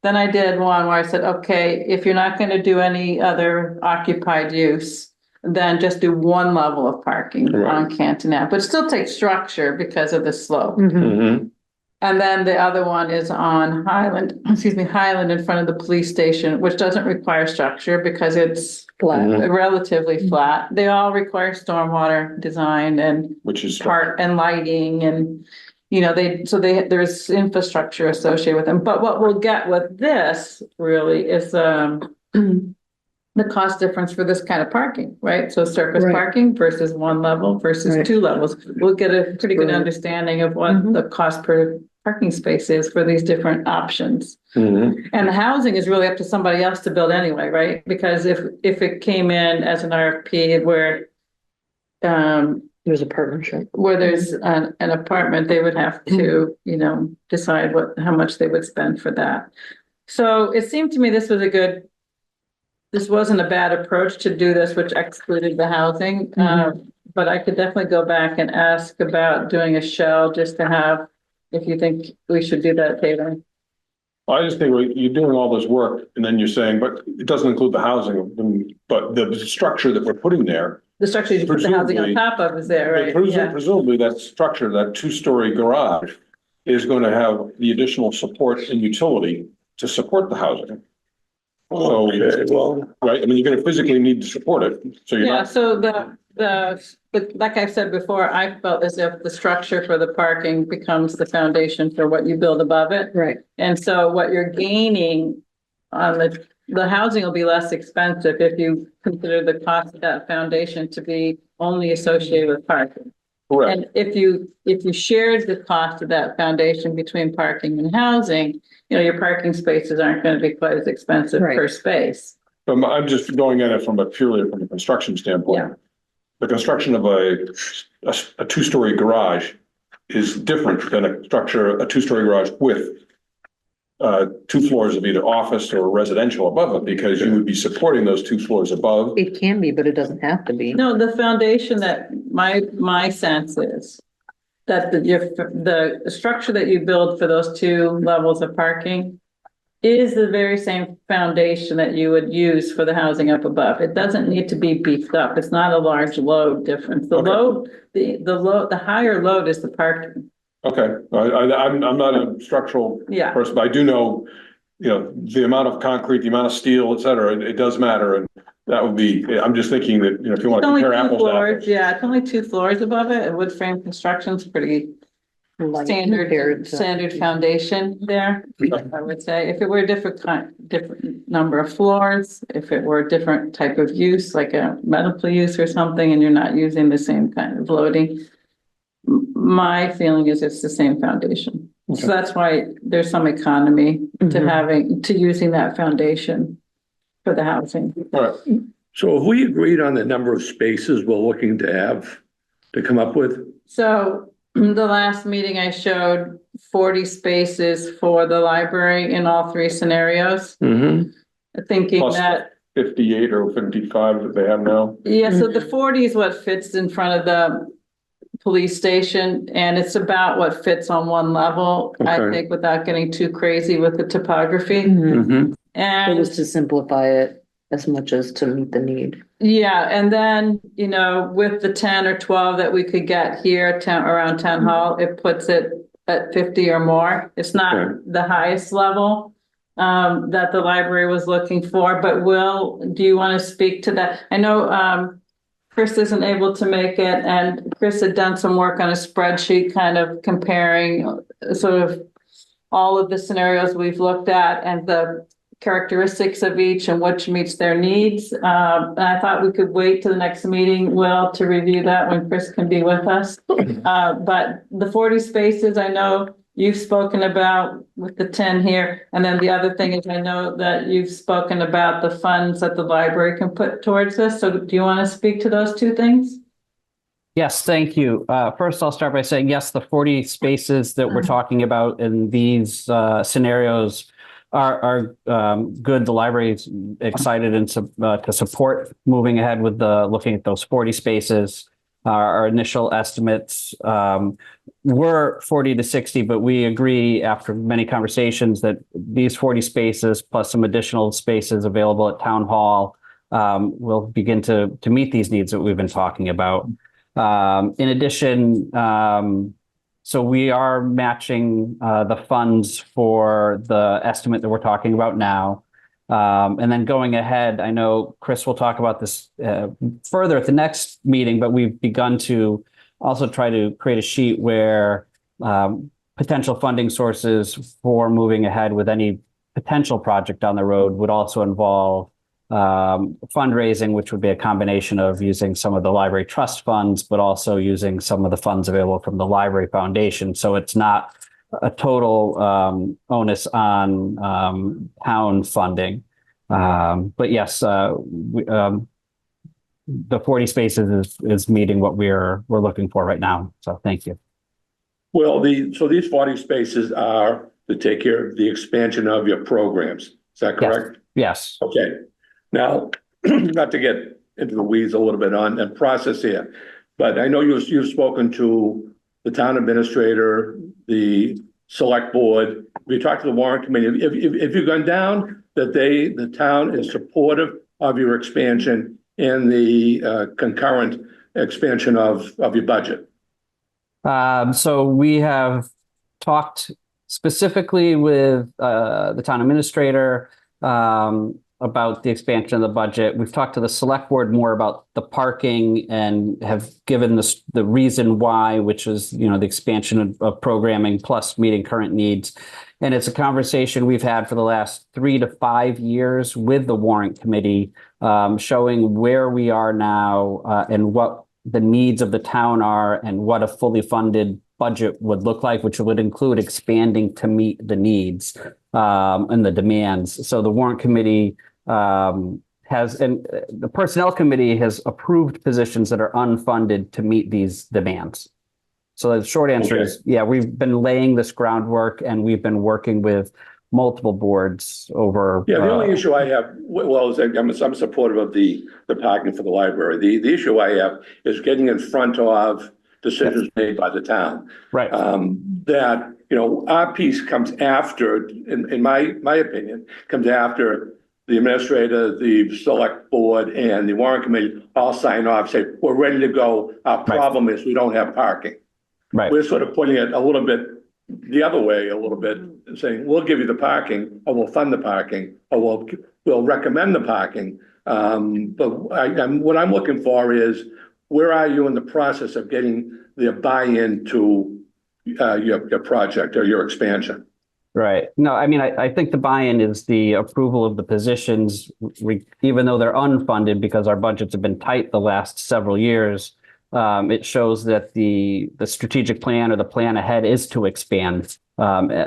Then I did one where I said, okay, if you're not gonna do any other occupied use, then just do 1 level of parking on Canton Ave, but still take structure because of the slope. Mhm. And then the other one is on Highland in front of the police station, which doesn't require structure because it's Mhm. relatively flat. They all require stormwater design and Which is. part and lighting and, you know, there's infrastructure associated with them. But what we'll get with this really is, the cost difference for this kind of parking, right? So surface Right. parking versus 1 level versus Right. 2 levels. We'll get a pretty good Right. understanding of what Mhm. the cost per parking space is for these different options. Mhm. And the housing is really up to somebody else to build anyway, right? Because if it came in as an RFP where There's a partnership. where there's an apartment, they would have to, you know, decide how much they would spend for that. So it seemed to me this wasn't a bad approach to do this, which excluded the housing. But I could definitely go back and ask about doing a shell just to have, if you think we should do that, Taylor. I just think you're doing all this work and then you're saying, but it doesn't include the housing, but the structure that we're putting there. The structure you put the housing on top of is there, right? Yeah. Presumably that structure, that 2-story garage is going to have the additional support and utility to support the housing. So, Okay, well, right, I mean, you're gonna physically need to support it, so you're Yeah, not, so like I said before, I felt as if the structure for the parking becomes the foundation for what you build above it. Right. And so what you're gaining on the the housing will be less expensive if you consider the cost of that foundation to be only associated with parking. Correct. And if you shared the cost of that foundation between parking and housing, your parking spaces aren't going to be quite as expensive Right. per space. I'm just going at it from a construction standpoint. Yeah. The construction of a two-story garage is different than a two-story garage with two floors of either office or residential above it, because you would be supporting those two floors above. It can be, but it doesn't have to be. No, the foundation that my sense is that the structure that you build for those two levels of parking is the very same foundation that you would use for the housing up above. It doesn't need to be beefed up. It's not a large load difference. The Okay. load, the higher load is the parking. Okay, I'm not a structural Yeah. person, but I do know, the amount of concrete, the amount of steel, et cetera, it does matter. And that would be, I'm just thinking that, if you want It's to only compare two apples to floors. apples. Yeah, it's only 2 floors above it. And wood frame construction's pretty Like compared to- standard foundation there. I would say if it were a different number of floors, if it were a different type of use, like a medical use or something, and you're not using the same kind of loading. My feeling is it's the same foundation. So Okay. that's why there's some economy Mhm. to using that foundation for the housing. All right, So have we agreed on the number of spaces we're looking to come up with? So the last meeting I showed 40 spaces for the library in all 3 scenarios, Mm-hmm. thinking Plus- that, 58 or 55 that they have now. yeah, so the 40 is what fits in front of the police station, and it's about what fits on one level, I Okay. think, without getting too crazy with the topography. Mhm. Mm-hmm. It was And to simplify it as much as to meet the need. yeah, and then, with the 10 or 12 that we could get here around town hall, it puts it at 50 or more. It's not Okay. the highest level that the library was looking for, but Will, do you want to speak to that? I know Chris isn't able to make it, and Chris had done some work on a spreadsheet kind of comparing sort of all of the scenarios we've looked at and the characteristics of each and which meets their needs. And I thought we could wait to the next meeting, Will, to review that when Chris can be with us. But the 40 spaces, I know you've spoken about with the 10 here. And then the other thing is I know that you've spoken about the funds that the library can put towards this. So do you want to speak to those 2 things? Yes, thank you. First, I'll start by saying, yes, the 40 spaces that we're talking about in these scenarios are good. The library is excited and to support moving ahead with looking at those 40 spaces. Our initial estimates were 40 to 60, but we agree after many conversations that these 40 spaces plus some additional spaces available at town hall will begin to meet these needs that we've been talking about. In addition, so we are matching the funds for the estimate that we're talking about now. And then going ahead, I know Chris will talk about this further at the next meeting, but we've begun to also try to create a sheet where potential funding sources for moving ahead with any potential project down the road would also involve fundraising, which would be a combination of using some of the library trust funds, but also using some of the funds available from the library foundation. So it's not a total onus on town funding. But yes, the 40 spaces is meeting what we're looking for right now. So thank you. Well, so these 40 spaces are to take care of the expansion of your programs. Is that correct? Yes. Okay. Now, not to get into the weeds a little bit on the process here, but I know you've spoken to the town administrator, the select board. We talked to the warrant committee. If you've gone down that the town is supportive of your expansion and the concurrent expansion of your budget. So we have talked specifically with the town administrator about the expansion of the budget. We've talked to the select board more about the parking and have given the reason why, which is, the expansion of programming plus meeting current needs. And it's a conversation we've had for the last 3 to 5 years with the warrant committee, showing where we are now and what the needs of the town are and what a fully funded budget would look like, which would include expanding to meet the needs and the demands. So the warrant committee and the personnel committee has approved positions that are unfunded to meet these demands. So the short answer is, yeah, we've been laying this groundwork and we've been working with multiple boards over. Yeah, the only issue I have, well, is I'm supportive of the parking for the library. The issue I have is getting in front of decisions made by the town. Right. That, our piece comes after, in my opinion, comes after the administrator, the select board, and the warrant committee all sign off, say, we're ready to go. Our problem is we don't have parking. Right. We're sort of putting it a little bit the other way, a little bit, saying, we'll give you the parking, or we'll fund the parking, or we'll recommend the parking. But what I'm looking for is, where are you in the process of getting the buy-in to your project or your expansion? Right. No, I mean, I think the buy-in is the approval of the positions, even though they're unfunded because our budgets have been tight the last several years. It shows that the strategic plan or the plan ahead is to expand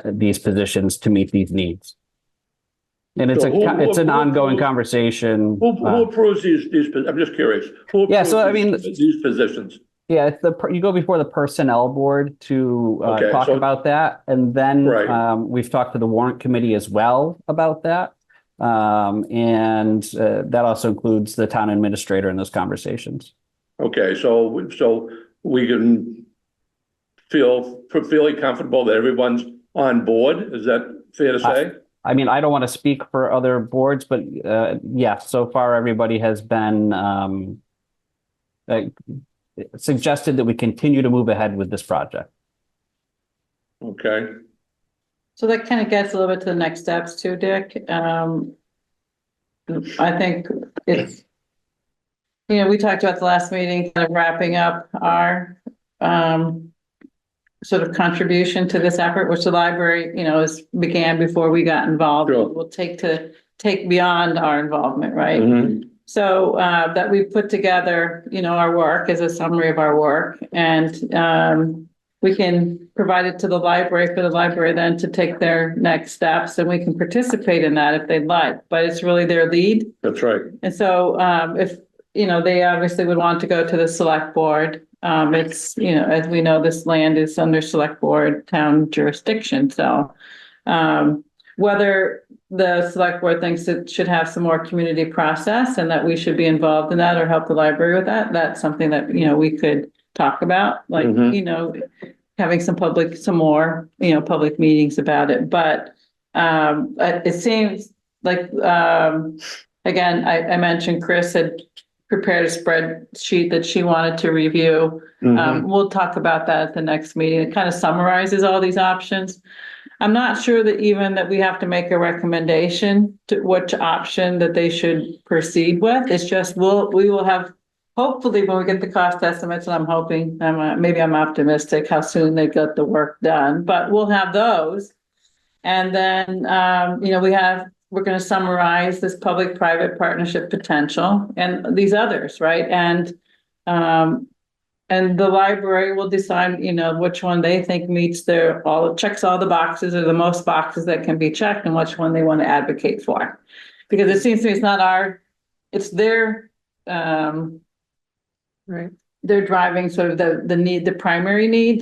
these positions to meet these needs. And it's an ongoing conversation. Who approves these? I'm just curious. Who approves these positions? Yeah, you go before the personnel board to talk about that, and then we've talked to the warrant committee as well about that, and that also includes the town administrator in those conversations. Okay, so we can feel fairly comfortable that everyone's on board. Is that fair to say? I mean, I don't want to speak for other boards, but yeah, so far everybody has been suggested that we continue to move ahead with this project. Okay. So that kind of gets a little bit to the next steps too, Dick. I think it's, we talked about the last meeting, kind of wrapping up our sort of contribution to this effort, which the library, began before we got involved. Sure. We'll take beyond our involvement, right? Mm-hmm. So that we put together, our work as a summary of our work, and we can provide it to the library for the library then to take their next steps, and we can participate in that if they'd like, but it's really their lead. That's right. And so if, they obviously would want to go to the select board. It's, as we know, this land is under select board town jurisdiction. So whether the select board thinks it should have some more community process and that we should be involved in that or help the library with that, that's something that, we could talk about, like, having some more public meetings about it. But it seems like, again, I mentioned Chris had prepared a spreadsheet that she wanted to review. We'll talk about that at the next meeting. It kind of summarizes all these options. I'm not sure that we have to make a recommendation to which option that they should proceed with. It's just we will have, hopefully when we get the cost estimates, and I'm hoping, maybe I'm optimistic how soon they get the work done, but we'll have those. And then, we're going to summarize this public-private partnership potential and these others, right? And the library will decide, which one they think meets checks all the boxes or the most boxes that can be checked, and which one they want to advocate for. Because it seems to me it's their, right. They're driving sort of the need, the primary need,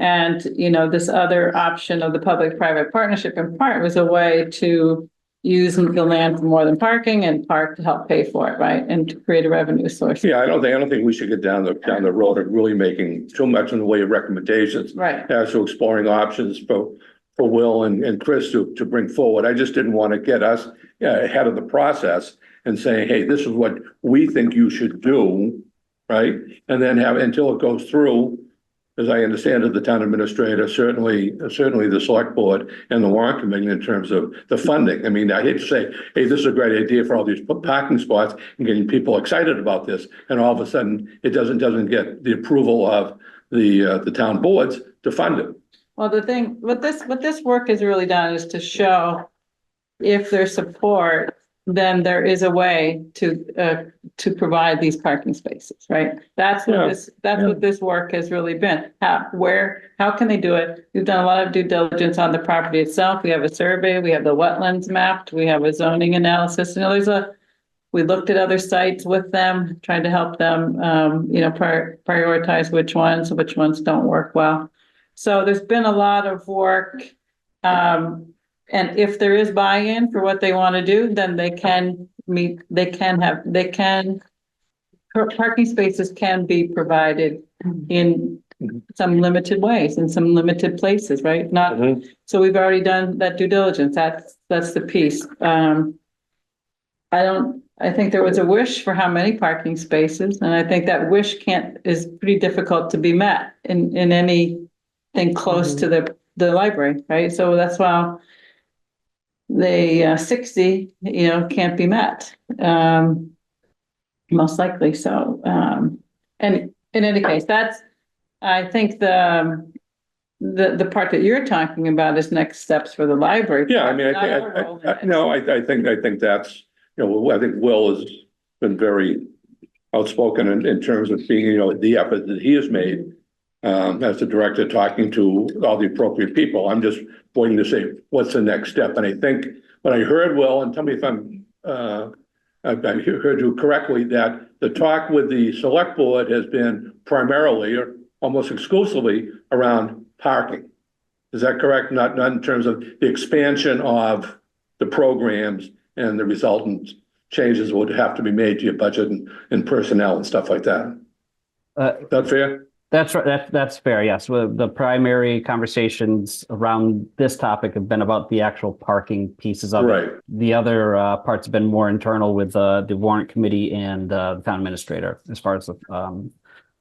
this other option of the public-private partnership in part was a way to use the land for more than parking and park to help pay for it, right? And to create a revenue source. Yeah, I don't think we should get down the road of really making too much in the way of recommendations. Right. As to exploring options for Will and Chris to bring forward. I just didn't want to get us ahead of the process and saying, hey, this is what we think you should do, right? And then until it goes through, as I understand it, the town administrator, certainly the select board and the warrant committee in terms of the funding. I mean, I hate to say, hey, this is a great idea for all these parking spots and getting people excited about this. And all of a sudden it doesn't get the approval of the town boards to fund it. Well, the thing, what this work has really done is to show if there's support, then there is a way to provide these parking spaces, right? That's what this work has really been. How can they do it? We've done a lot of due diligence on the property itself. We have a survey, we have the wetlands mapped, we have a zoning analysis, we looked at other sites with them, trying to help them, prioritize which ones don't work well. So there's been a lot of work. And if there is buy-in for what they want to do, then parking spaces can be provided in some limited ways, in some limited places, right? So we've already done that due diligence. That's the piece. I think there was a wish for how many parking spaces, and I think that wish is pretty difficult to be met in anything close to the library, right? So that's why the 60, can't be met, most likely. So, and in any case, I think the part that you're talking about is next steps for the library. Yeah, I mean, I think that's, I think Will has been very outspoken in terms of being, the effort that he has made as the director, talking to all the appropriate people. I'm just waiting to say, what's the next step? And I think when I heard Will, and tell me if I heard you correctly, that the talk with the select board has been primarily or almost exclusively around parking. Is that correct? Not in terms of the expansion of the programs and the resultant changes would have to be made to your budget and personnel and stuff like that. Is that fair? That's right. That's fair. Yes. Well, the primary conversations around this topic have been about the actual parking pieces of it. The other parts have been more internal with the warrant committee and the town administrator as far as the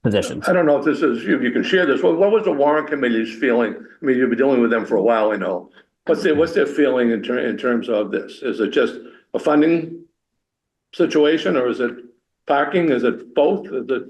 positions. I don't know if this is, you can share this. What was the warrant committee's feeling? I mean, you've been dealing with them for a while, I know. What's their feeling in terms of this? Is it just a funding situation, or is it parking? Is it both? Is it?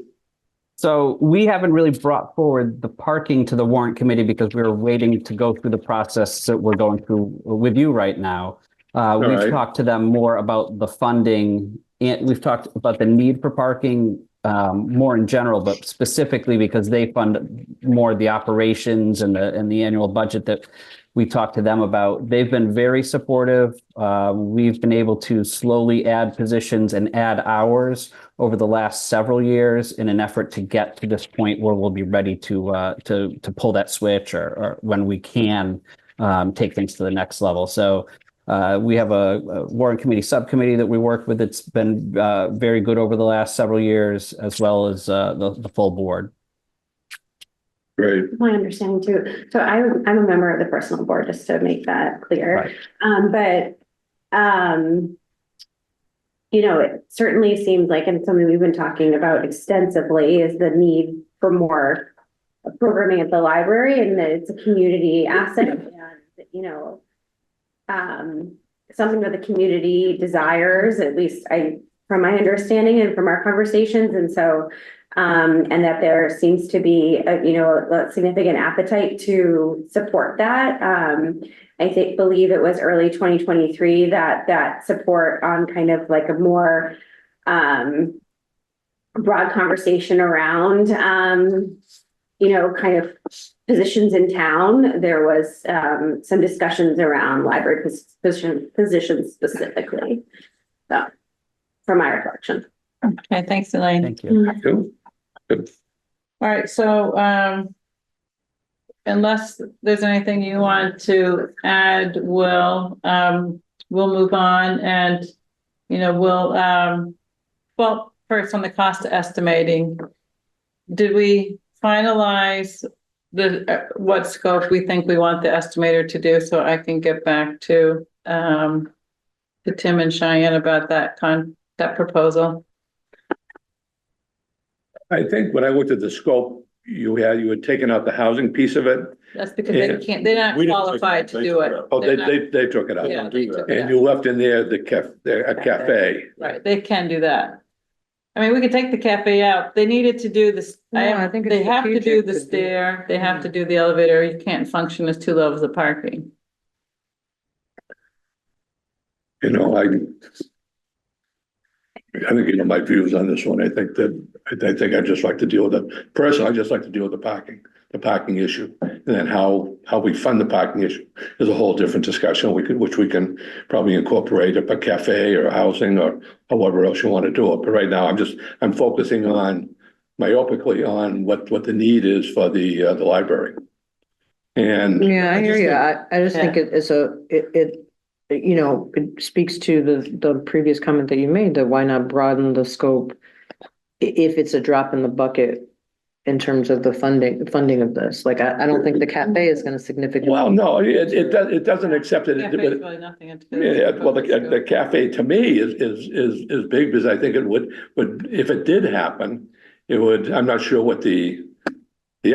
So we haven't really brought forward the parking to the warrant committee because we were waiting to go through the process that we're going through with you right now. We've talked to them more about the funding, and we've talked about the need for parking more in general, but specifically because they fund more of the operations and the annual budget that we talked to them about. They've been very supportive. We've been able to slowly add positions and add hours over the last several years in an effort to get to this point where we'll be ready to pull that switch or when we can take things to the next level. So we have a warrant committee subcommittee that we work with. It's been very good over the last several years, as well as the full board. Great. My understanding too. So I'm a member of the personal board, just to make that clear. Right. It certainly seems like, and something we've been talking about extensively, is the need for more programming at the library, and that it's a community asset, and something that the community desires, at least from my understanding and from our conversations. And so and that there seems to be a significant appetite to support that. I believe it was early 2023 that support on kind of like a more broad conversation around kind of positions in town. There was some discussions around library positions specifically. So from my reflection. Okay, thanks, Elaine. Thank you. Good. All right, so unless there's anything you want to add, we'll move on, and well, first on the cost estimating, did we finalize what scope we think we want the estimator to do, so I can get back to Tim and Cheyenne about that proposal? I think when I looked at the scope, you had taken out the housing piece of it. That's because they're not qualified to do it. Oh, they took it out. Yeah, they took it And out. you left in there a cafe. Right, they can do that. I mean, we could take the cafe out. They needed to do this. No, I think it's They have to do strategic the to do- stair, they have to do the elevator. You can't function as two levels of parking. You know, I think, you know, my views on this one, I think I'd just like to deal with it. Personally, I just like to deal with the parking issue. And then how we fund the parking issue is a whole different discussion, which we can probably incorporate a cafe or housing or however else you want to do it. But right now, I'm focusing myopically on what the need is for the library. And Yeah, I hear you. I just think it you know, it speaks to the previous comment that you made, that why not broaden the scope if it's a drop in the bucket in terms of the funding of this? Like, I don't think the cafe is gonna significantly. well, no, it doesn't accept it. Cafe's really nothing. Yeah, well, the cafe to me is big because I think it would, if it did happen, it would, I'm not sure what the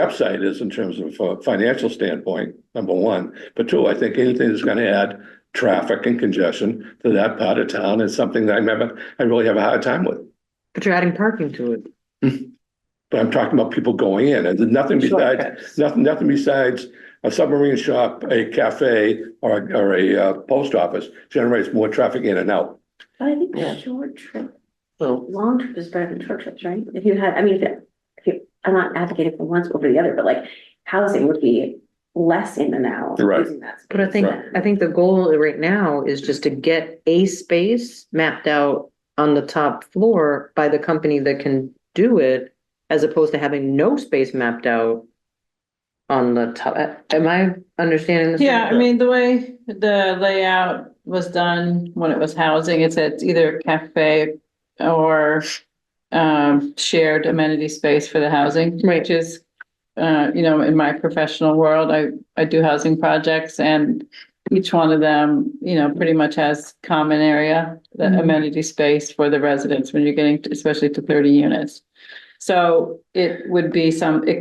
upside is in terms of a financial standpoint, number one. But two, I think anything that's gonna add traffic and congestion to that part of town is something that I really have a hard time with. But you're adding parking to it. But I'm talking about people going in, and there's nothing besides a submarine shop, a cafe, or a post office generates more traffic in and out. But I think Yeah. short trip, long trip is better than short trips, right? If you had, I mean, if you, I'm not advocating for one over the other, but like housing would be less in and out. Right. Using that But I think the goal right now is just to get a space mapped out on the top floor by the company that can do it, as opposed to having no space mapped out on the top. Am I understanding this? Yeah, I mean, the way the layout was done when it was housing, it's either cafe or shared amenity space for the housing, which is, you know, in my professional world, I do housing projects, and each one of them, you know, pretty much has common area, the amenity space for the residents when you're getting especially to 30 units. So it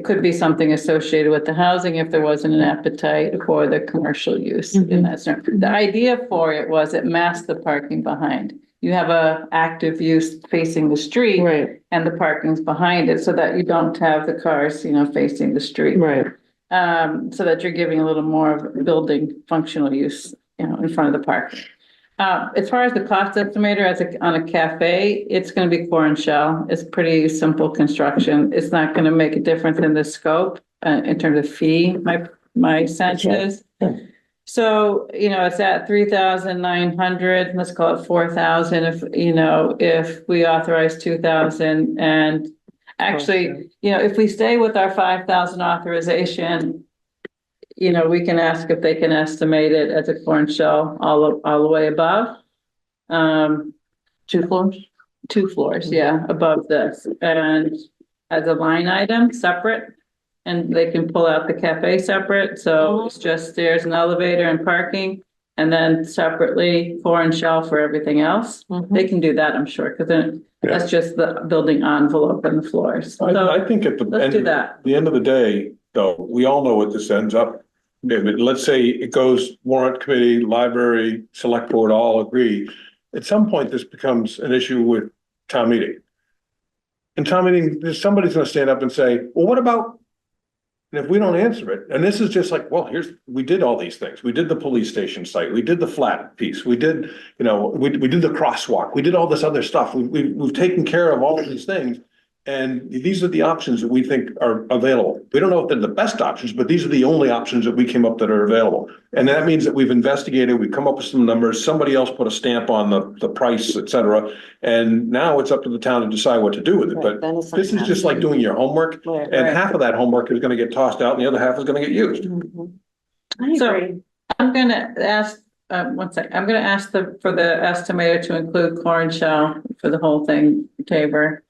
could be something associated with the housing if there wasn't an appetite for the commercial use in that sense. The idea for it was it masked the parking behind. You have a active use facing the street. Right. And the parking's behind it so that you don't have the cars, you know, facing the street. Right. So that you're giving a little more of building functional use, you know, in front of the park. As far as the cost estimator on a cafe, it's gonna be core and shell. It's pretty simple construction. It's not gonna make a difference in the scope, in terms of fee, my sense is. So, you know, it's at 3,900, let's call it 4,000 if we authorize 2,000. And actually, you know, if we stay with our 5,000 authorization, you know, we can ask if they can estimate it as a core and shell all the way above. 2 floors? 2 floors, yeah, above this, and as a line item, separate. And they can pull out the cafe separate, so it's just stairs and elevator and parking. And then separately core and shell for everything else. They can do that, I'm sure, because then that's just the building envelope and the floors. So I think at let's do that. the end of the day, though, we all know what this ends up. Let's say it goes warrant committee, library, select board, all agree. At some point, this becomes an issue with town meeting. In town meeting, somebody's gonna stand up and say, well, what about? And if we don't answer it, and this is just like, well, we did all these things. We did the police station site. We did the flat piece. We did, you know, we did the crosswalk. We did all this other stuff. We've taken care of all of these things. And these are the options that we think are available. We don't know if they're the best options, but these are the only options that we came up that are available. And that means that we've investigated, we've come up with some numbers, somebody else put a stamp on the price, et cetera. And now it's up to the town to decide what to do with it. But this is just like doing your homework. And half of that homework is gonna get tossed out and the other half is gonna get used. I So- agree. I'm gonna ask, one sec, I'm gonna ask for the estimator to include core and shell for the whole thing, Tabor.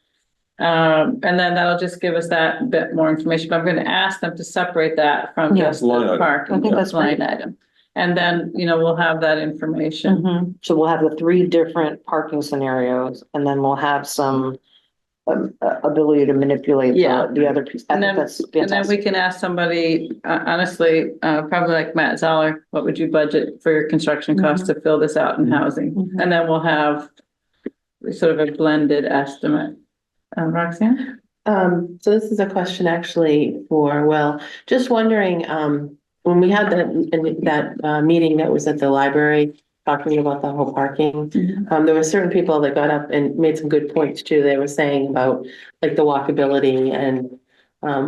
And then that'll just give us that bit more information, but I'm gonna ask them to separate that from Yeah. just Line the item. parking. I think that's line great. item. And then, you know, we'll have that information. So we'll have the 3 different parking scenarios, and then we'll have some ability to manipulate Yeah. the other piece. I And think then, that's and then we fantastic. can ask somebody, honestly, probably like Matt Zoller, what would you budget for your construction costs to fill this out in housing? And then we'll have sort of a blended estimate. Roxanne? So this is a question actually for Will. Just wondering, when we had that meeting that was at the library, talking about the whole parking, there were certain people that got up and made some good points too. They were saying about like the walkability and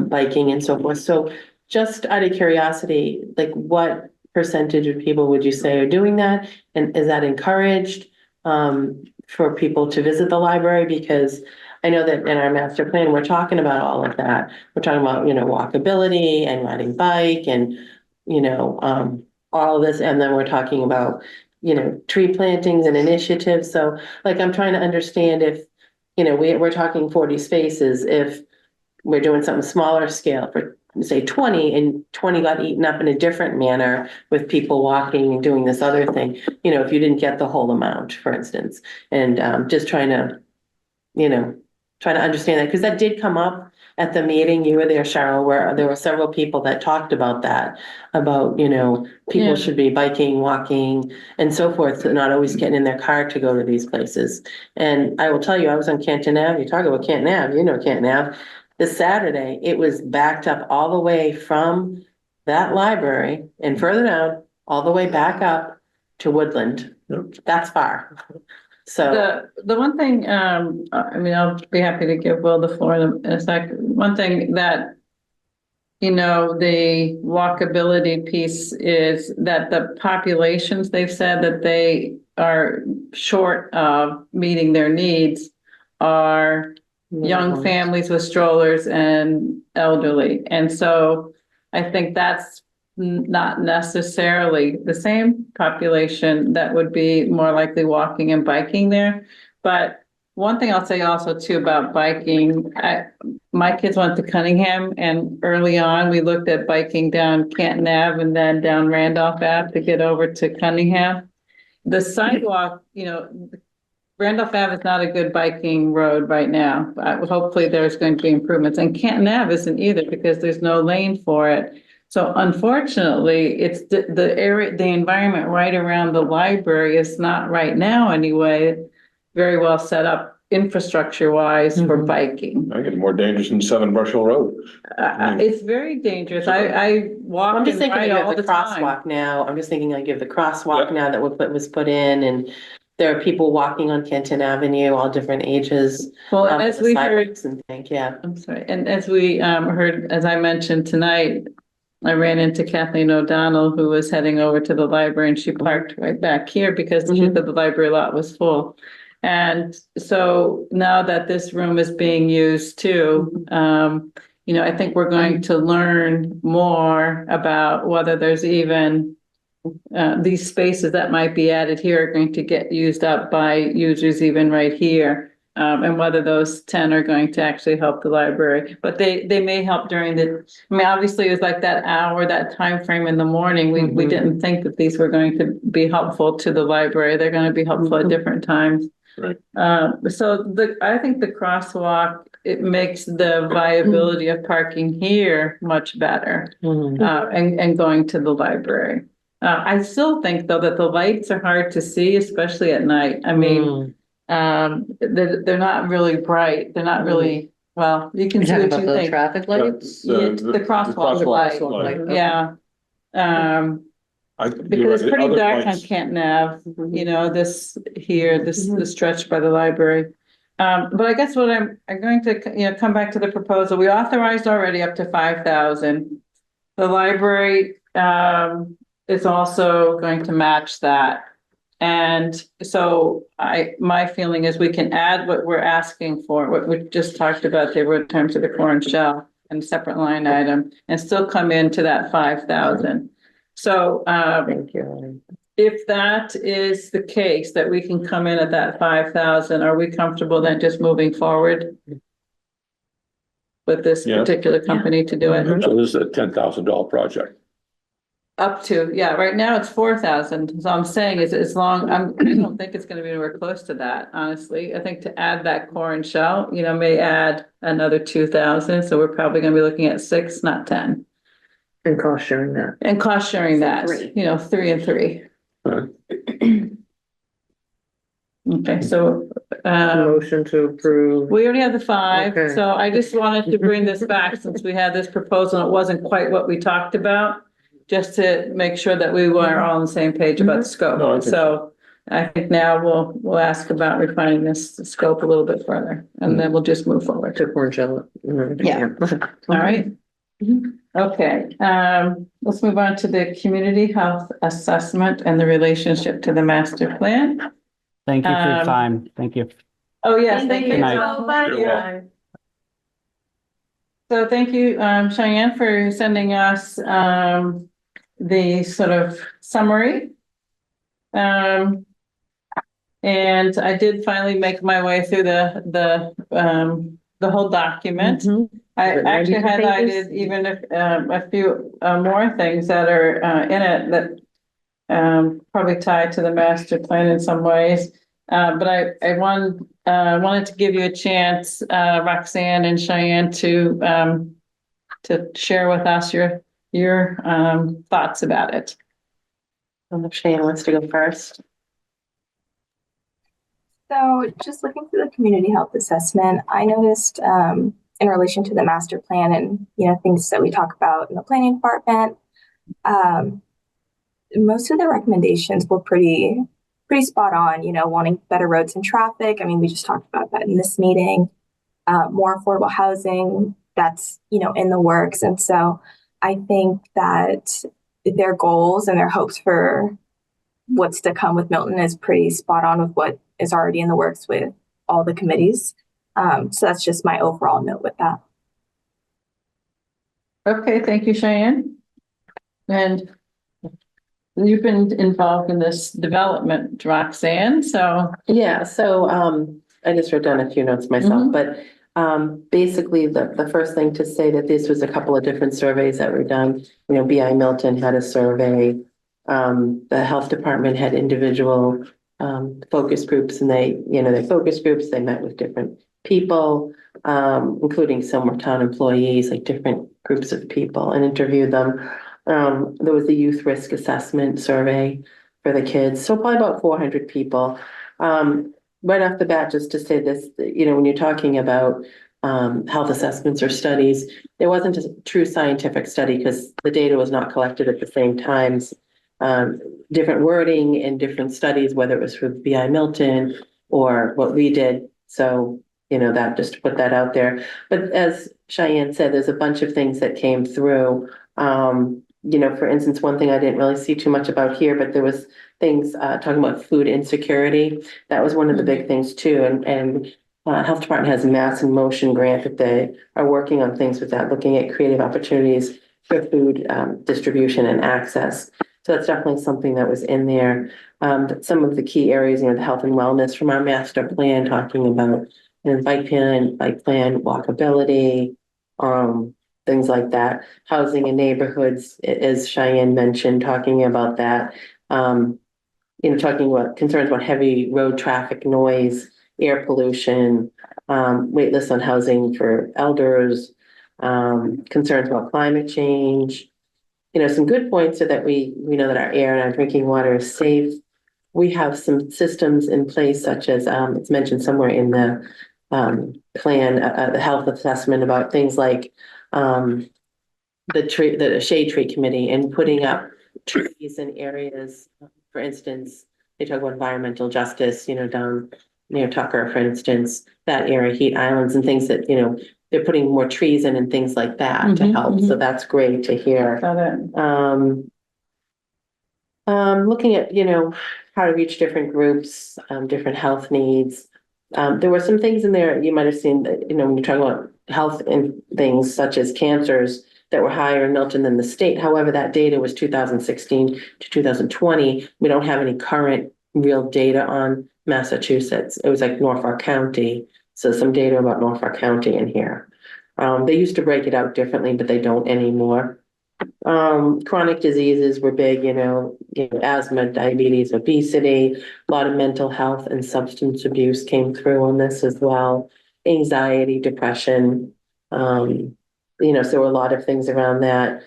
biking and so forth. So just out of curiosity, like what percentage of people would you say are doing that? And is that encouraged for people to visit the library? Because I know that in our master plan, we're talking about all of that. We're talking about, walkability and riding bike and, all of this. And then we're talking about, tree plantings and initiatives. So like, I'm trying to understand if, we're talking 40 spaces, if we're doing something smaller scale for say 20 and 20 got eaten up in a different manner with people walking and doing this other thing, if you didn't get the whole amount, for instance, and just trying to understand that, because that did come up at the meeting. You were there, Cheryl, where there were several people that talked about that, about, Yeah. people should be biking, walking, and so forth, not always getting in their car to go to these places. And I will tell you, I was on Canton Ave, you talk about Canton Ave, Canton Ave. This Saturday, it was backed up all the way from that library and further down, all the way back up to Woodland. Yep. That's far. So. The one thing, I'll be happy to give Will the floor in a sec. One thing that, the walkability piece is that the populations, they've said that they are short of meeting their needs are young families with strollers and elderly. And so I think that's not necessarily the same population that would be more likely walking and biking there. But one thing I'll say also too about biking, my kids went to Cunningham, and early on we looked at biking down Canton Ave and then down Randolph Ave to get over to Cunningham. The sidewalk, Randolph Ave is not a good biking road right now. Hopefully there's going to be improvements, and Canton Ave isn't either because there's no lane for it. So unfortunately, it's the area, the environment right around the library is not right now anyway, very well set up infrastructure wise for biking. I get more dangerous than 7 Brush Hill Road. It's very dangerous. I walk I'm just and thinking ride of all the the time. crosswalk now. I'm just thinking like of the crosswalk Yeah. now that was put in, and there are people walking on Kenton Avenue, all different ages. Well, and as the we heard, sidewalks and think, yeah. I'm sorry, and as we heard, as I mentioned tonight, I ran into Kathleen O'Donnell, who was heading over to the library, and she parked right back here because she said the library lot was full. And so now that this room is being used too, I think we're going to learn more about whether there's even these spaces that might be added here are going to get used up by users even right here. And whether those 10 are going to actually help the library, but they may help during obviously it was like that hour, that time frame in the morning. We didn't think that these were going to be helpful to the library. They're going to be helpful at different times. Right. So I think the crosswalk, it makes the viability of parking here much better, and going to the library. I still think though that the lights are hard to see, especially at night. They're not really bright. They're not really, well, you can see what you think. Traffic lights? Yeah, the crosswalk light. Yeah. Because it's pretty dark on Canton Ave, this here, this stretch by the library. But I guess what I'm going to, come back to the proposal. We authorized already up to 5,000. The library, is also going to match that. And so my feeling is we can add what we're asking for, what we just talked about, they were in terms of the core and shell and separate line item, and still come into that 5,000. So, Thank you. if that is the case, that we can come in at that 5,000, are we comfortable then just moving forward with this Yeah. particular company to do it? So this is a $10,000 project. Up to, yeah, right now it's 4,000. So I'm saying is as long, I don't think it's gonna be anywhere close to that, honestly. I think to add that core and shell, may add another 2,000. So we're probably gonna be looking at 6, not 10. And cost sharing that. And cost sharing that, Three. 3 and 3. Okay, so, Motion to approve. we already have the five, Okay. so I just wanted to bring this back since we had this proposal, and it wasn't quite what we talked about. Just to make sure that we were all on the same page about the No, I scope, think- so I think now we'll ask about refining this scope a little bit further, and then we'll just move forward. Took more jello. Yeah. All right. Okay, let's move on to the community health assessment and the relationship to the master plan. Thank you for your Um, time. Thank you. Oh, yes, thank you. Good night. You're welcome. So thank you, Cheyenne, for sending us, the sort of summary. And I did finally make my way through the whole document. I it actually 92 pages? highlighted even if, a few, more things that are, in it that, probably tied to the master plan in some ways. But I wanted to give you a chance, Roxanne and Cheyenne, to share with us your thoughts about it. I don't know if Cheyenne wants to go first. So just looking through the community health assessment, I noticed in relation to the master plan and, things that we talk about in the planning department, most of the recommendations were pretty spot on, wanting better roads and traffic. I mean, we just talked about that in this meeting. More affordable housing, that's, in the works. And so I think that their goals and their hopes for what's to come with Milton is pretty spot on with what is already in the works with all the committees. So that's just my overall note with that. Okay, thank you, Cheyenne. And you've been involved in this development, Roxanne, so. Yeah, so I just wrote down a few notes myself, but basically the first thing to say that this was a couple of different surveys that were done. BI Milton had a survey. The health department had individual focus groups, and their focus groups, they met with different people, including some were town employees, like different groups of people, and interviewed them. There was the youth risk assessment survey for the kids, so probably about 400 people. Right off the bat, just to say this, when you're talking about health assessments or studies, there wasn't a true scientific study because the data was not collected at the same times. Different wording in different studies, whether it was for BI Milton or what we did. So, that just to put that out there. But as Cheyenne said, there's a bunch of things that came through. For instance, one thing I didn't really see too much about here, but there was things talking about food insecurity. That was one of the big things too. And Health Department has a Mass in Motion grant that they are working on things with that, looking at creative opportunities for food distribution and access. So that's definitely something that was in there. Some of the key areas, the health and wellness from our master plan, talking about bike plan, walkability, things like that. Housing in neighborhoods, as Cheyenne mentioned, talking about that. Talking about concerns about heavy road traffic, noise, air pollution, wait lists on housing for elders, concerns about climate change. Some good points so that we know that our air and our drinking water is safe. We have some systems in place, such as it's mentioned somewhere in the plan, the health assessment, about things like the shade tree committee and putting up trees in areas. For instance, they talk about environmental justice, down near Tucker, for instance, that area, heat islands and things that, they're putting more trees in and things like that to help. So that's great to hear. Looking at, how to reach different groups, different health needs. There were some things in there you might have seen that, when you're talking about health and things such as cancers that were higher in Milton than the state. However, that data was 2016 to 2020. We don't have any current real data on Massachusetts. It was like Norfolk County. So some data about Norfolk County in here. They used to break it out differently, but they don't anymore. Chronic diseases were big, asthma, diabetes, obesity, a lot of mental health and substance abuse came through on this as well. Anxiety, depression, so there were a lot of things around that.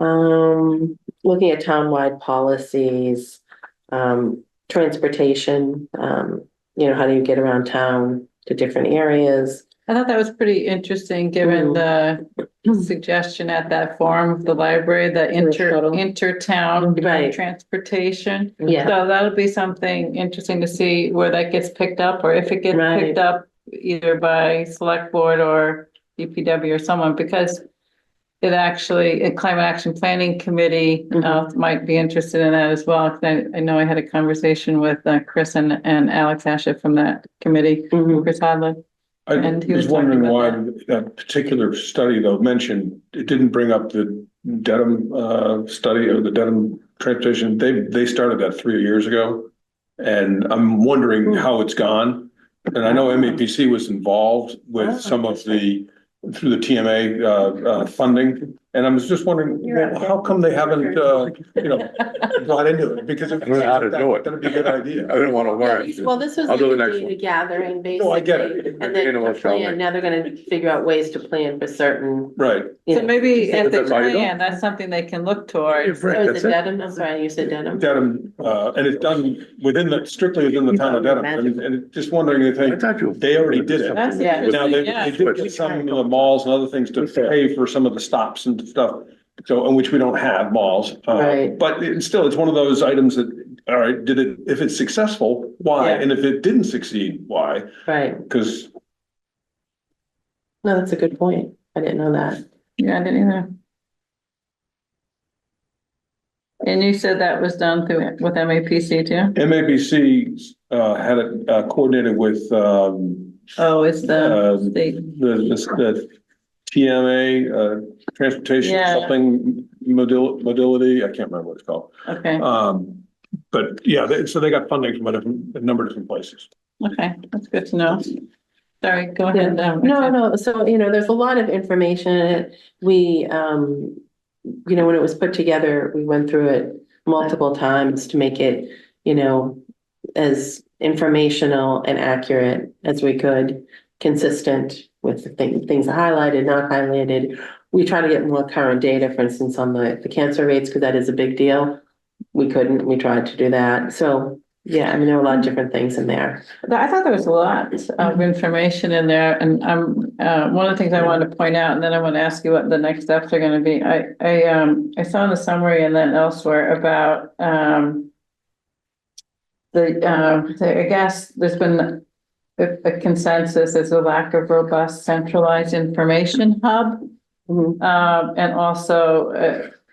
Looking at townwide policies, transportation, how do you get around town to different areas? I thought that was pretty interesting, given the suggestion at that forum of the library, the inter-town Right. transportation. Yeah, So that'll be something interesting to see where that gets picked up, or if it gets Right. picked up either by select board or DPW or someone, because it actually, a climate action planning committee might be interested in that as well. 'Cause I know I had a conversation with Chris and Alex Asher from that committee, Chris Hodlin. I And he was was wondering talking why about that particular study though mentioned, it didn't bring up the Dedham study or the Dedham transportation. They started that 3 years ago. And I'm wondering how it's gone. And I know MAPC was involved with some of through the TMA funding. And I was just wondering, well, how come they haven't got into it? Because if I don't know how to do it. that'd be a good idea. I didn't want to learn. well, this was I'll do the like a next data one. gathering, basically. No, I get it. And then Animal to plan, shelter. now they're gonna figure out ways to plan for certain. Right. So maybe at the That's all you do? plan, that's something they can look towards. Oh, is That's it it. Dedham? I'm sorry, you said Dedham? Dedham, and it's done strictly within the town of Dedham. And just wondering if I thought you. they already did it. That's Yeah. Now, interesting, they yeah. did get some of the malls and other things to pay for some of the stops and stuff. So, in which we don't have malls. Right. But it's one of those items that, all right, if it's successful, why? Yeah. And if it didn't succeed, why? Right, Because no, that's a good point. I didn't know that. Yeah, I didn't either. And you said that was done with MAPC too? MABC had it coordinated with Oh, it's the state. the TMA, transportation Yeah. something mobility, I can't remember what it's called. Okay, But yeah, so they got funding from a number of different places. okay, that's good to know. Sorry, go ahead. No, so, there's a lot of information. We, when it was put together, we went through it multiple times to make it, as informational and accurate as we could, consistent with the things highlighted, not highlighted. We try to get more current data, for instance, on the cancer rates, because that is a big deal. We couldn't, we tried to do that. So, yeah, there were a lot of different things in there. I thought there was a lot of information in there, and one of the things I wanted to point out, and then I want to ask you what the next steps are going to be. I saw in the summary and then elsewhere about I guess there's been a consensus, there's a lack of robust centralized information hub. And also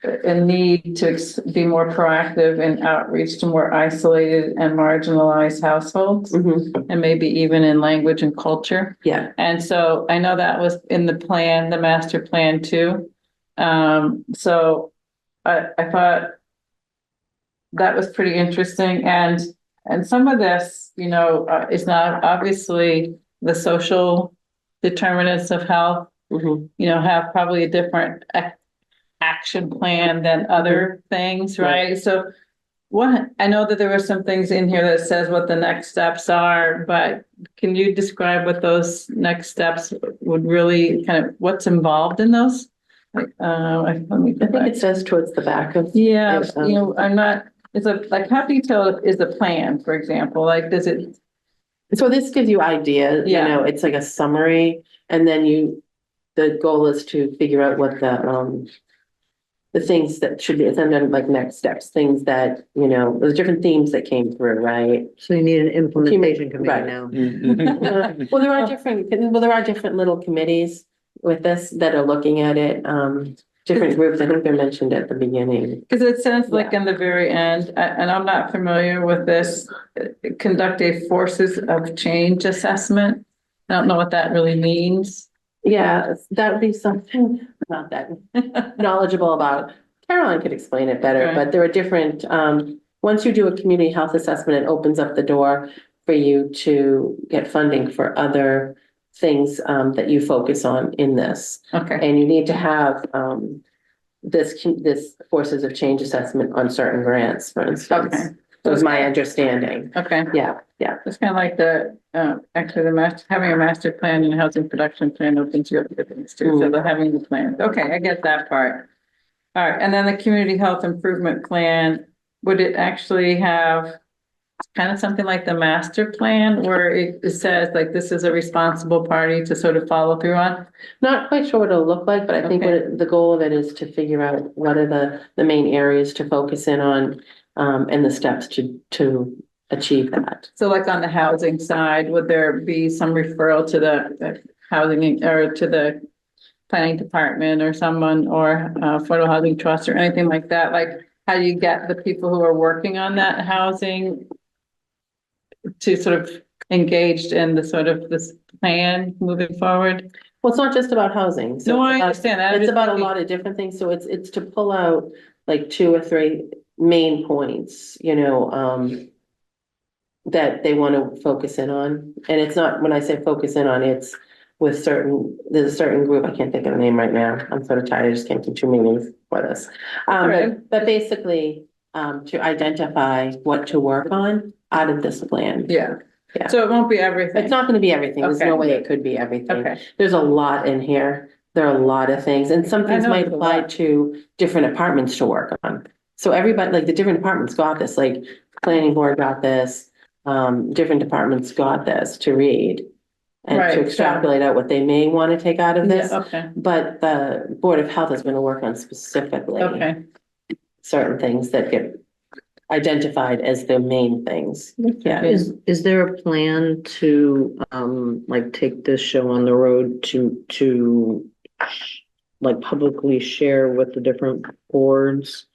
a need to be more proactive in outreach to more isolated and marginalized households, and maybe even in language and culture. Yeah. And so I know that was in the plan, the master plan too. So I thought that was pretty interesting, and some of this, is not obviously the social determinants of health. Have probably a different action plan than other things, right? So I know that there were some things in here that says what the next steps are, but can you describe what those next steps would really what's involved in those? I think it says towards the back of. Yeah, I'm not, how detailed is the plan, for example? Does it? So this gives you ideas, Yeah. It's like a summary, and then the goal is to figure out what the things that should be, and then like next steps, things that, there's different themes that came through, right? So you need an implementation committee Right. now. Well, there are different little committees with this that are looking at it, different groups. I think they're mentioned at the beginning. Because it says in the very end, and I'm not familiar with this, conduct a forces of change assessment. I don't know what that really means. Yeah, that would be something not that knowledgeable about. Caroline could explain it better, Right. but there are different, once you do a community health assessment, it opens up the door for you to get funding for other things that you focus on in this. Okay, And you need to have this forces of change assessment on certain grants, for instance. Okay. Was my understanding. okay. Yeah. It's kind of like having a master plan and a housing production plan opens you up to things too. So they're having the plan. Okay, I get that part. All right, and then the community health improvement plan, would it actually have kind of something like the master plan where it says like this is a responsible party to sort of follow through on? Not quite sure what it'll look like, but I think the goal of it is to figure out what are the main areas to focus in on, and the steps to achieve that. So like on the housing side, would there be some referral to the housing or to the planning department or someone or affordable housing trust or anything like that? Like how do you get the people who are working on that housing to sort of engaged in the sort of this plan moving forward? Well, it's not just about housing. So No, I it's about- understand that. I'm It's just about a thinking- lot of different things. So it's to pull out like 2 or 3 main points, that they want to focus in on. And it's not, when I say focus in on, it's with there's a certain group, I can't think of the name right now. I'm sort of tired. I just came to 2 meetings for this. Right. But basically, to identify what to work on out of this plan. Yeah. Yeah. So it won't be everything. It's not gonna be everything. There's no Okay. way it could be everything. Okay. There's a lot in here. There are a lot of things, and some I things know might there's a apply lot. to different departments to work on. So everybody, like the different departments got this, like planning board got this, different departments got this to read. And Right, to so- extrapolate out what they may want to take out of this, Yeah, okay, but the Board of Health is gonna work on specifically okay. certain things that get identified as the main things. Yeah. Is there a plan to, like, take this show on the road to like publicly share with the different boards,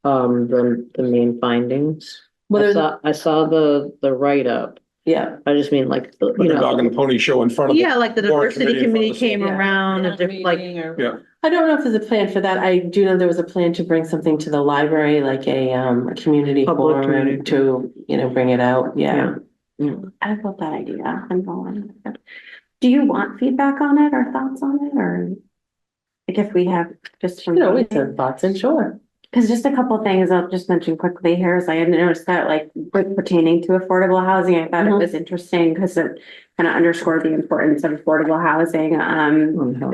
the main findings? Well, I saw the write-up. Yeah, I just mean like, Like a dog and pony show in front of. yeah, like the board diversity in front of committee the came school. around and like, Meeting or- Yeah. I don't know if there's a plan for that. I do know there was a plan to bring something to the library, like a community Public forum community. to, bring it out. Yeah. I love that idea. I'm going. Do you want feedback on it or thoughts on it, or like if we have just from We send thoughts in, sure. because just a couple of things I'll just mention quickly here is I had noticed that like with pertaining to affordable housing, I thought it Mhm. was interesting because it kind of underscored the importance of affordable housing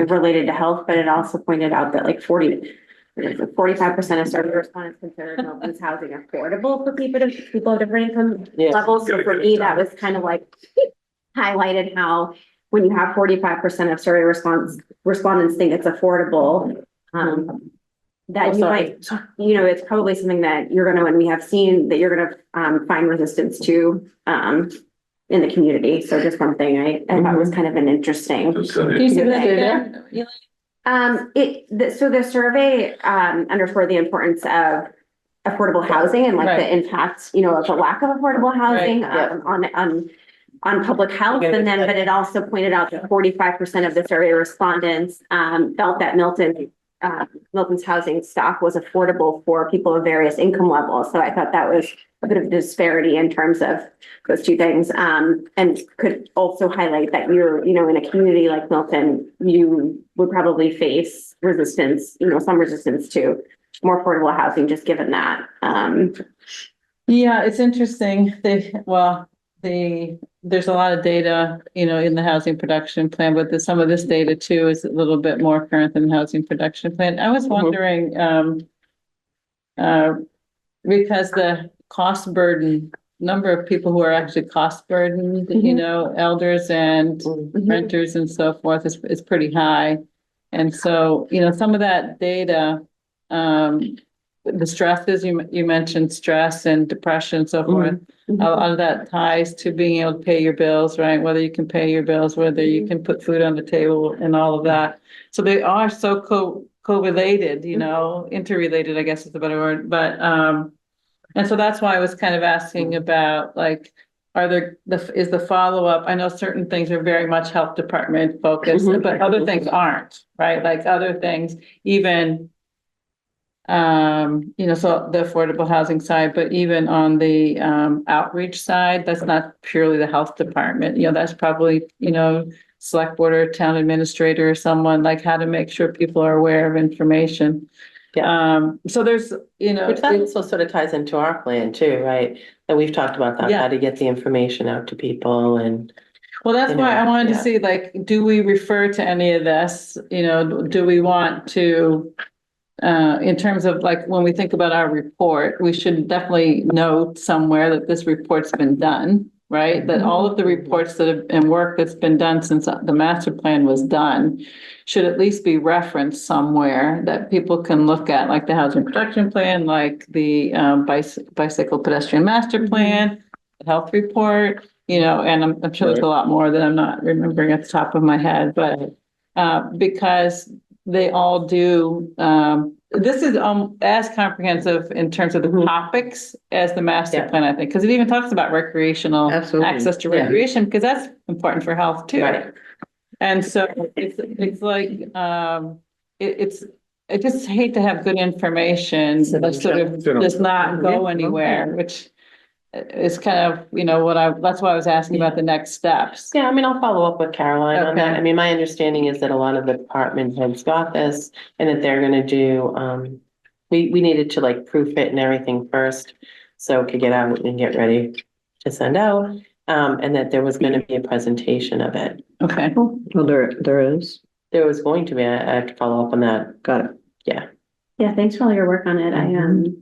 related to health, but it also pointed out that like 45% of survey respondents considered Milton's housing affordable for people of different income Yeah. levels. So for me, that was kind of like highlighted how when you have 45% of survey respondents think it's affordable, that you might, it's probably something that you're gonna, and we have seen that you're gonna find resistance to in the community. So just one thing I thought was kind of an interesting. Can you say that again? So the survey underscored the importance of affordable housing and like Right. the impact, of the lack of affordable housing Right, on public health. And then, but it also pointed out that 45% of the survey respondents felt that Milton's housing stock was affordable for people of various income levels. So I thought that was a bit of a disparity in terms of those two things. And could also highlight that you're, in a community like Milton, you would probably face resistance, some resistance to more affordable housing, just given that. Yeah, it's interesting. There's a lot of data, in the housing production plan, but some of this data too is a little bit more current than the housing production plan. I was wondering, because the cost burden, number of people who are actually cost burdened, elders and renters and so forth is pretty high. And so, some of that data, the stresses, you mentioned stress and depression and so forth. A lot of that ties to being able to pay your bills, right? Whether you can pay your bills, whether you can put food on the table and all of that. So they are so co-related, interrelated, I guess is the better word. But, and so that's why I was kind of asking about like, is the follow-up, I know certain things are very much health department focused, but other things aren't, right? Like other things, even so the affordable housing side, but even on the outreach side, that's not purely the health department, that's probably, select board or town administrator or someone, like how to make sure people are aware of information. So there's, Which that also sort of ties into our plan too, right? And we've talked about that, how to get the information out to people and. Well, that's why I wanted to see, like, do we refer to any of this? Do we want to in terms of like, when we think about our report, we should definitely note somewhere that this report's been done, right? That all of the reports that have, and work that's been done since the master plan was done should at least be referenced somewhere that people can look at, like the housing production plan, like the bicycle pedestrian master plan, the health report, you know, and I'm sure there's a lot more that I'm not remembering at the top of my head, but because they all do, this is as comprehensive in terms of the topics as the master Yeah. plan, I think, because it even talks about recreational Absolutely. access to Yeah. recreation, because that's important for health too. Right. And so it's like, I just hate to have good information that sort of does not go anywhere, which is kind of, you know, that's why I was asking about the next steps. Yeah, I mean, I'll follow up with Caroline on that. Okay. I mean, my understanding is that a lot of the department heads got this and that they're gonna do, we needed to like proof it and everything first. So it could get out and get ready to send out, and that there was gonna be a presentation of it. Okay. Well, there is. There was going to be, I have to follow up on that. Got it. Yeah, thanks for all your work on it.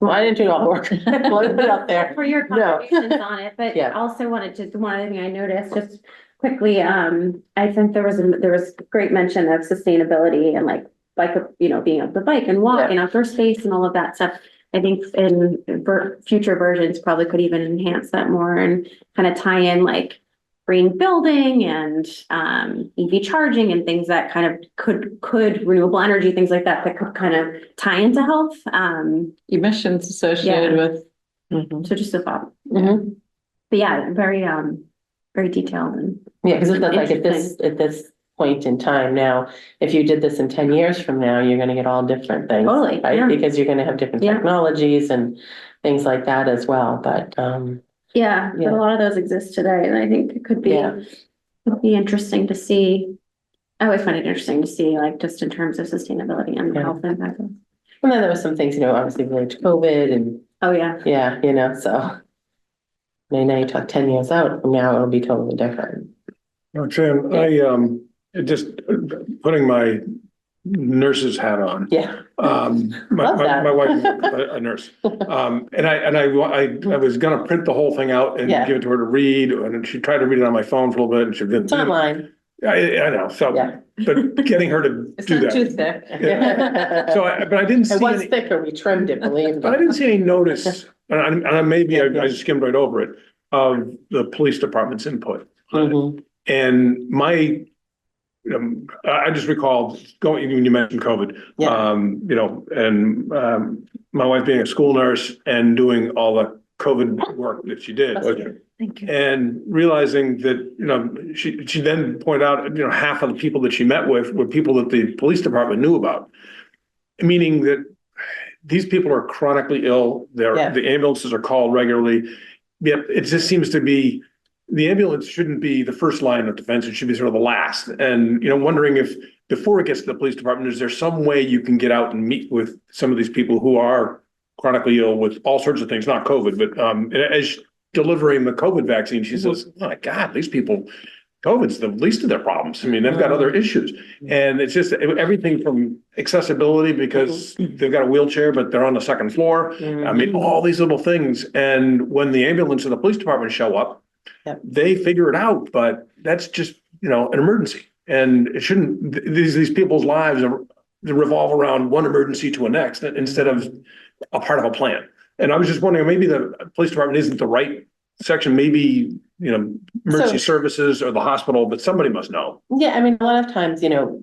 Well, I didn't do all the work. Let it out there. For your No. contributions on it, but Yeah. also wanted to, one other thing I noticed, just quickly, I think there was great mention of sustainability and like you know, being able to bike and walk and outdoor space and all of that stuff. I think in future versions probably could even enhance that more and kind of tie in like green building and EV charging and things that kind of could renewable energy, things like that could kind of tie into health. Emissions associated with. So just a thought. Mhm. But yeah, very detailed and Yeah, because it's like at Interesting. this point in time now, if you did this in 10 years from now, you're gonna get all different things. Totally, Right, yeah. because you're gonna have different Yeah. technologies and things like that as well, but, yeah, but Yeah. a lot of those exist today, and I think it could be interesting to see. I always find it interesting to see, like, just in terms of sustainability and Yeah. health impact. and then there was some things, you know, obviously related to COVID and, Oh, yeah. yeah, you know, so. I mean, now you talk 10 years out from now, it'll be totally different. Oh, Jan, just putting my nurse's hat on. Yeah. My Love that. wife is a nurse. And I was gonna print the whole thing out and Yeah. give it to her to read, and she tried to read it on my phone for a little bit and she didn't. It's online. I know, so, Yeah. but getting her to It's do not too that. thick. So, but I didn't It see was any, thicker, we trimmed it, believe but I me. didn't see any notice, and maybe I skimmed right over it, of the police department's input. Mhm. And I just recall going, when you mentioned COVID, Yeah. you know, and, my wife being a school nurse and doing all the COVID work that she did. Thank you. And realizing that, you know, she then pointed out, you know, half of the people that she met with were people that the police department knew about. Meaning that these people are chronically ill, Yeah. the ambulances are called regularly. Yet it just seems to be, the ambulance shouldn't be the first line of defense, it should be sort of the last. And, you know, wondering if, before it gets to the police department, is there some way you can get out and meet with some of these people who are chronically ill with all sorts of things, not COVID, but as delivering the COVID vaccine, she says, oh my God, these people, COVID's the least of their problems. I mean, they've got other issues. And it's just everything from accessibility because they've got a wheelchair, but they're on the second floor. I mean, all these little things. And when the ambulance and the police department show up, Yep. they figure it out, but that's just, you know, an emergency. And it shouldn't, these people's lives revolve around one emergency to a next instead of a part of a plan. And I was just wondering, maybe the police department isn't the right section, maybe, you know, emergency services or the hospital, but somebody must know. Yeah, I mean, a lot of times, you know,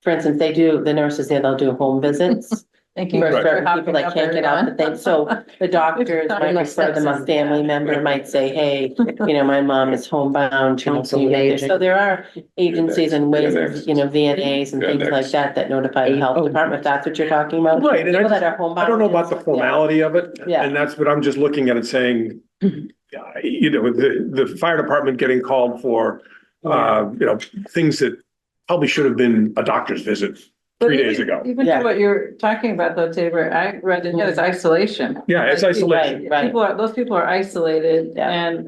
for instance, the nurses there, they'll do home visits. Thank you For for certain hopping people that up, can't get out the everyone. thing, so the doctors might refer them, a family member might say, hey, you know, my mom is homebound, you know, so you get there. So there are agencies and ways, you know, VNAs and things like that notify the health department, if that's what you're talking about. Right, and People that are homebound. I don't know about the formality of it. Yeah. And that's what I'm just looking at it saying, you know, the fire department getting called for, you know, things that probably should have been a doctor's visit 3 days ago. Even Yeah. to what you're talking about though, Tabor, I read it as isolation. Yeah, it's Like, isolation. Right. Those people are isolated Yeah.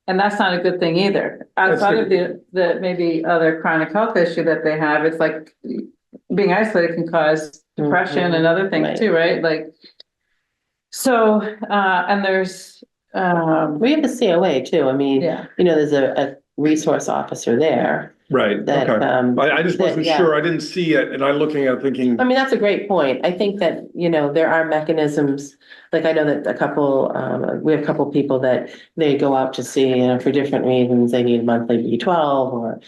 and that's not a good thing either. Outside of the maybe other chronic health issue that they have, it's like being isolated can cause depression and other things Right. too, right? Like, so, and there's, We have the COA too. I mean, yeah. there's a resource officer there Right, that, okay. I just wasn't yeah. sure. I didn't see it and I'm looking at thinking, I mean, that's a great point. I think that, there are mechanisms, like I know that we have a couple people that they go out to see, for different reasons. They need monthly B12 or,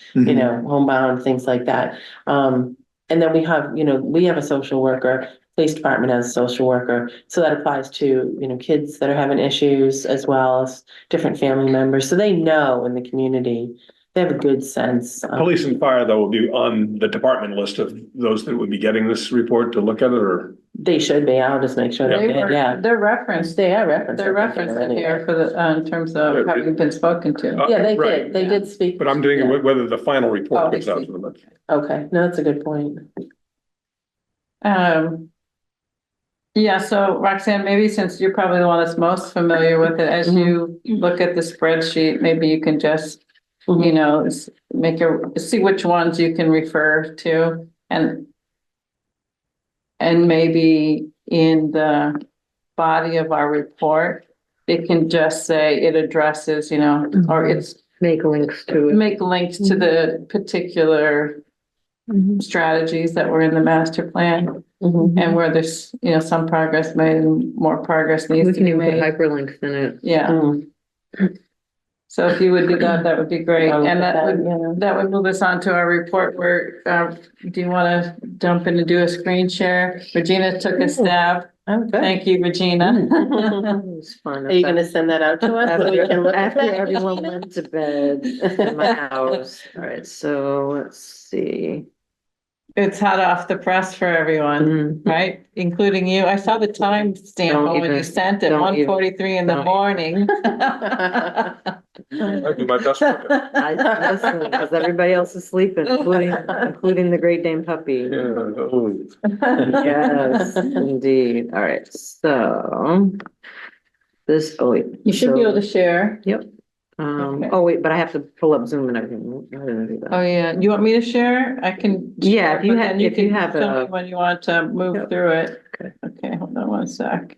homebound, things like that. And then we have a social worker, police department has a social worker. So that applies to, kids that are having issues as well as different family members. So they know in the community, they have a good sense. police and fire though will be on the department list of those that would be getting this report to look at it, or? They should be. I'll just make sure They they did, were, yeah. they're referenced, They are referenced. they're referenced in here for the, in terms of having been spoken to. Yeah, they Right. did. They did speak. But I'm doing Yeah. whether the final Oh, report I goes out see. to them. Okay, no, that's a good point. Yeah, so Roxanne, maybe since you're probably the one that's most familiar with it, as you look at the spreadsheet, maybe you can just, see which ones you can refer to and maybe in the body of our report, it can just say it addresses, or it's Make links to it. make links to the particular strategies that were in the master plan and where there's, some progress made and more progress needs We to can be even put made. hyperlinks in it. Yeah. So if you would do that, that would be great. And that would move us on to our report where, do you want to jump in and do a screen share? Regina took a stab. Oh, good. Thank you, Regina. It's fun. Are you gonna send that out to us so we can look at After that? everyone went to bed in my house. All right, so let's see. It's hot off the press for everyone, right? Including you. I saw the time stamp Don't when you even- sent it, don't even- 1:43 in the don't. morning. I'd do my best with it. I listen, because everybody else is sleeping, including the Great Dane puppy. Yes, indeed. All right, so wait. You should be able to share. Yep. Okay. Oh, wait, but I have to pull up Zoom and everything. I didn't do that. Oh, yeah. You want me to share? I can. Yeah, if you but have- then if you can have tell me a- when you want to move Yep. through it. Okay. Okay, hold on one sec.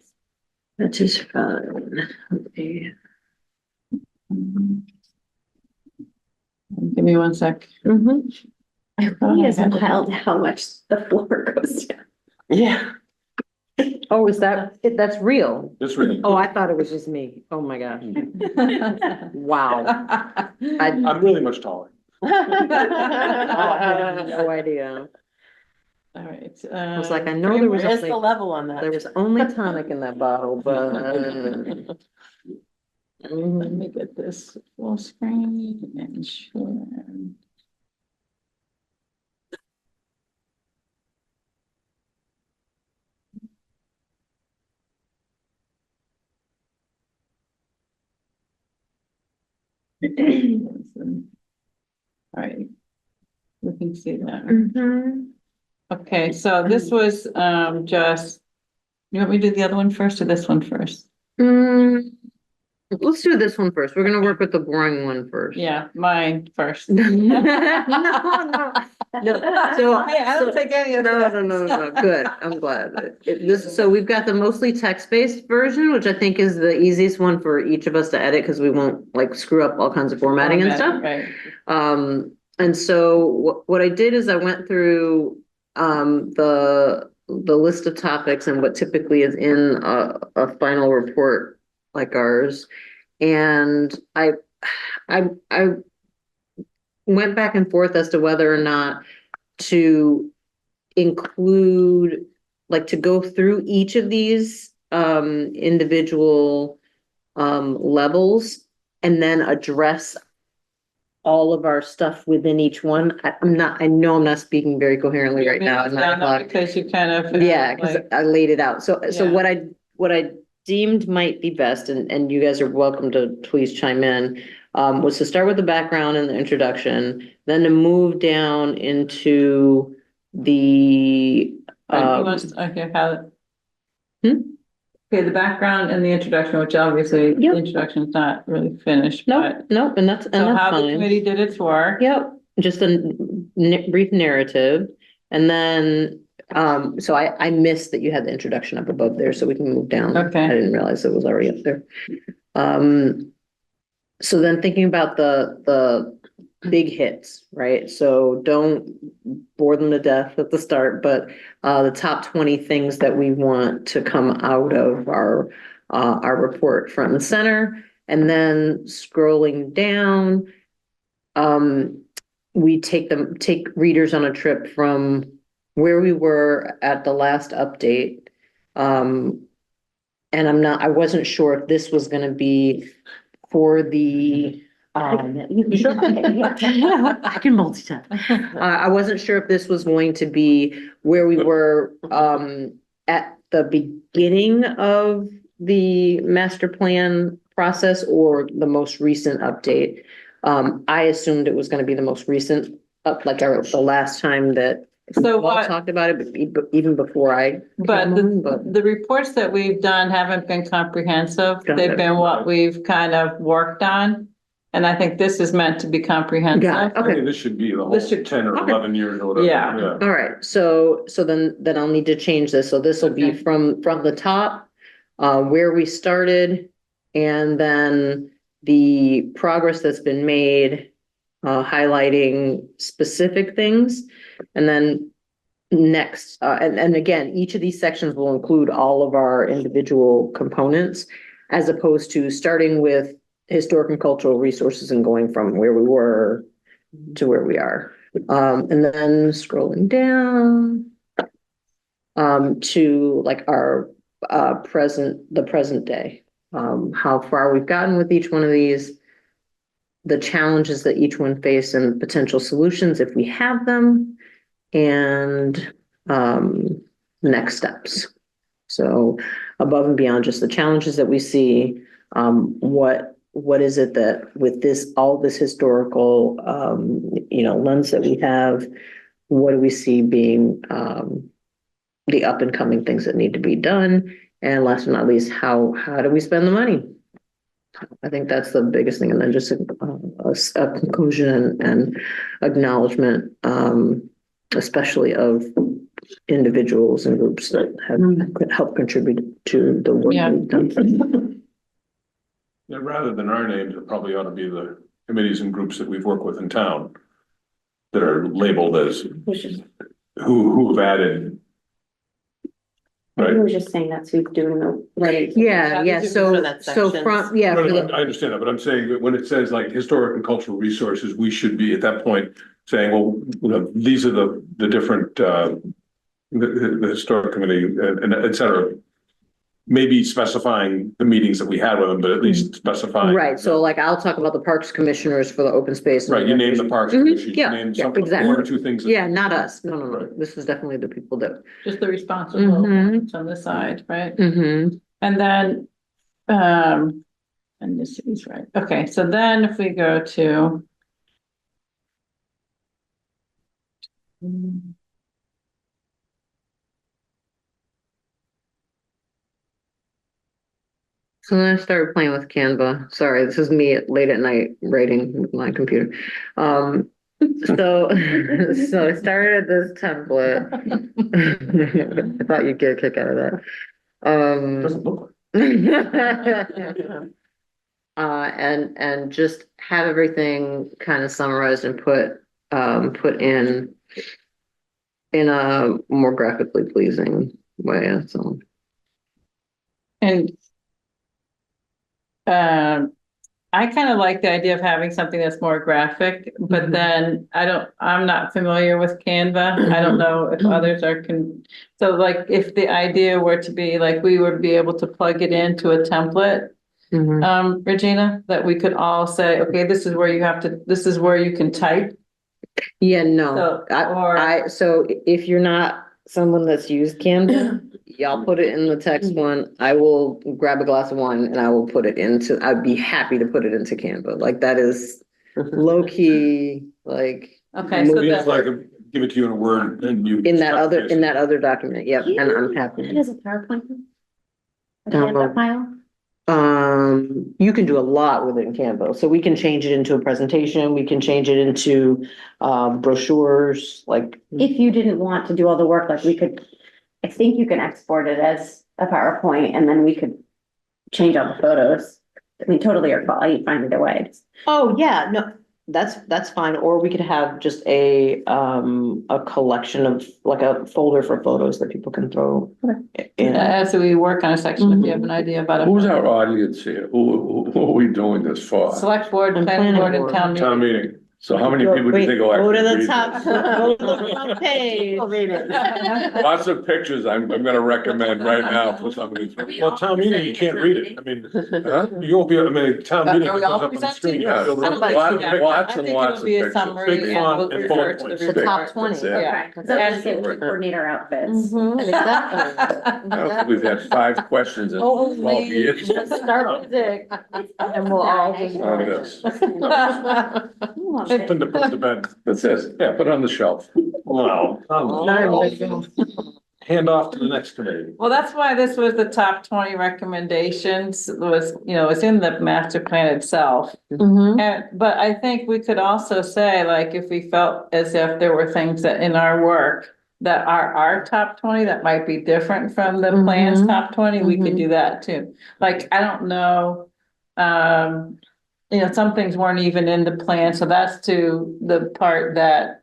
That is fine. Okay. Give me one sec. It really is wild how much the floor goes down. Yeah. Oh, that's real? It's really, Oh, I thought it was just me. Oh, my gosh. Wow. I'm really much taller. Oh, I had no idea. All right. I was like, I know there was Where's only, the level on that? there was only tonic in that bottle, but. Let me get this full screen and share. All right. We can see that. Okay, so this was just, you want me to do the other one first or this one first? Let's do this one first. We're gonna work with the boring one first. Yeah, mine first. No, so. Hey, I don't take any of that. No, good, I'm glad. So we've got the mostly text-based version, which I think is the easiest one for each of us to edit, because we won't like screw up all kinds of formatting and stuff. Right. And so what I did is I went through, the list of topics and what typically is in a final report like ours. And I went back and forth as to whether or not to include, like, to go through each of these individual levels and then address all of our stuff within each one. I know I'm not speaking very coherently right now. At 9 o'clock. Because you kind of. Yeah, because I laid it out. So Yeah. what I deemed might be best, and you guys are welcome to please chime in, was to start with the background and the introduction, then to move down into the Okay, okay, the background and the introduction, which obviously the Yep. introduction is not really finished, but. Nope, and that's So how the fine. committee did its work. Yep, just a brief narrative. And then, so I missed that you had the introduction up above there, so we can move down. Okay. I didn't realize it was already up there. So then thinking about the big hits, right? So don't bore them to death at the start, but the top 20 things that we want to come out of our report front and center. And then scrolling down, we take readers on a trip from where we were at the last update. And I wasn't sure if this was gonna be for the I can multitask. I wasn't sure if this was going to be where we were at the beginning of the master plan process or the most recent update. I assumed it was gonna be the most recent, the last time that So we all what, talked about it, but even before I. but came on, but- the reports that we've done haven't been comprehensive. Got They've it. been what we've kind of worked on. And I think this is meant to be comprehensive. Got it. I Okay. think this should be the whole This should- 10 or okay. 11 years or whatever. Yeah. All right, so then I'll need to change this. So this will be Okay. from the top, where we started, and then the progress that's been made, highlighting specific things, and then next, and again, each of these sections will include all of our individual components, as opposed to starting with historic and cultural resources and going from where we were to where we are. And then scrolling down to like our the present day, how far we've gotten with each one of these, the challenges that each one face and potential solutions if we have them, and next steps. So above and beyond just the challenges that we see, what is it that with all this historical lens that we have, what do we see being the up and coming things that need to be done? And last but not least, how do we spend the money? I think that's the biggest thing. And then just a conclusion and acknowledgement, especially of individuals and groups that have helped contribute to the work Yeah. we've done. Yeah, rather than our names, it probably ought to be the committees and groups that we've worked with in town that are labeled as who have added. I Right. was just saying that's who's doing the writing. Yeah, For so that so section. from, yeah. for the- I understand that, but I'm saying that when it says like historic and cultural resources, we should be at that point saying, well, these are the different, the historic committee and et cetera. Maybe specifying the meetings that we had with them, but at least specifying. Right, so like I'll talk about the parks commissioners for the open space. Right, you name the parks. Mhm, commission, you yeah, name yeah, something, exactly. one or two things. Yeah, not us. No. Right. This is definitely the people that. Just the responsible Mhm. ones on the side, right? Mhm. And then, and this is right. Okay, so then if we go to. So then I started playing with Canva. Sorry, this is me late at night writing with my computer. So I started this template. I thought you'd get a kick out of that. Doesn't look like. And just have everything kind of summarized and put in a more graphically pleasing way, so. And I kind of like the idea of having something that's more graphic, but then I'm not familiar with Canva. I don't know if others are so like if the idea were to be like, we would be able to plug it into a template, Regina, that we could all say, okay, this is where you can type. Yeah, no, So, so if you're not someone that's used Canva, y'all put it in the text one. I will grab a glass of wine and I will put it I'd be happy to put it into Canva. Like that is low key, like. Okay, so It's that, like, give it to you in a word and you. In that other document, yep, and I'm happy. It is a PowerPoint. A Download. Canva file. You can do a lot with it in Canva. So we can change it into a presentation. We can change it into brochures, like. If you didn't want to do all the work, like we could, I think you can export it as a PowerPoint and then we could change all the photos. I mean, totally your call. You find either way. Oh, yeah, no, that's fine. Or we could have just a collection of, like a folder for photos that people can throw in. As we work on a section, if you have an idea about it. Who's our audience here? Who are we doing this for? Select board, planning board and town Town meeting. meeting. So how many people do you think will Go to actually the read top, this? go to the front page. Lots of pictures I'm gonna recommend right now for some of these. Well, town meeting, you can't read it. I mean, Huh? you won't be, I mean, town meeting Are we goes all up on the presenting? screen. Yeah. You'll I don't read think- it. yeah, Lots I and think lots it'll be of a pictures. summary Big and font we'll and refer bullet to the points. report. The top 20. That's it. Yeah. So let's get to coordinate our outfits. I don't think we've had 5 questions in 12 years. Start with Dick. And we'll all just. On this. Something to put to bed. That's it. Yeah, put it on the shelf. Wow. Hand off to the next committee. Well, that's why this was the top 20 recommendations was, it's in the master plan itself. And, but I think we could also say, like, if we felt as if there were things that in our work that are our top 20 that might be different from the plan's top 20, we could do that too. Like, I don't know, some things weren't even in the plan, so that's to the part that,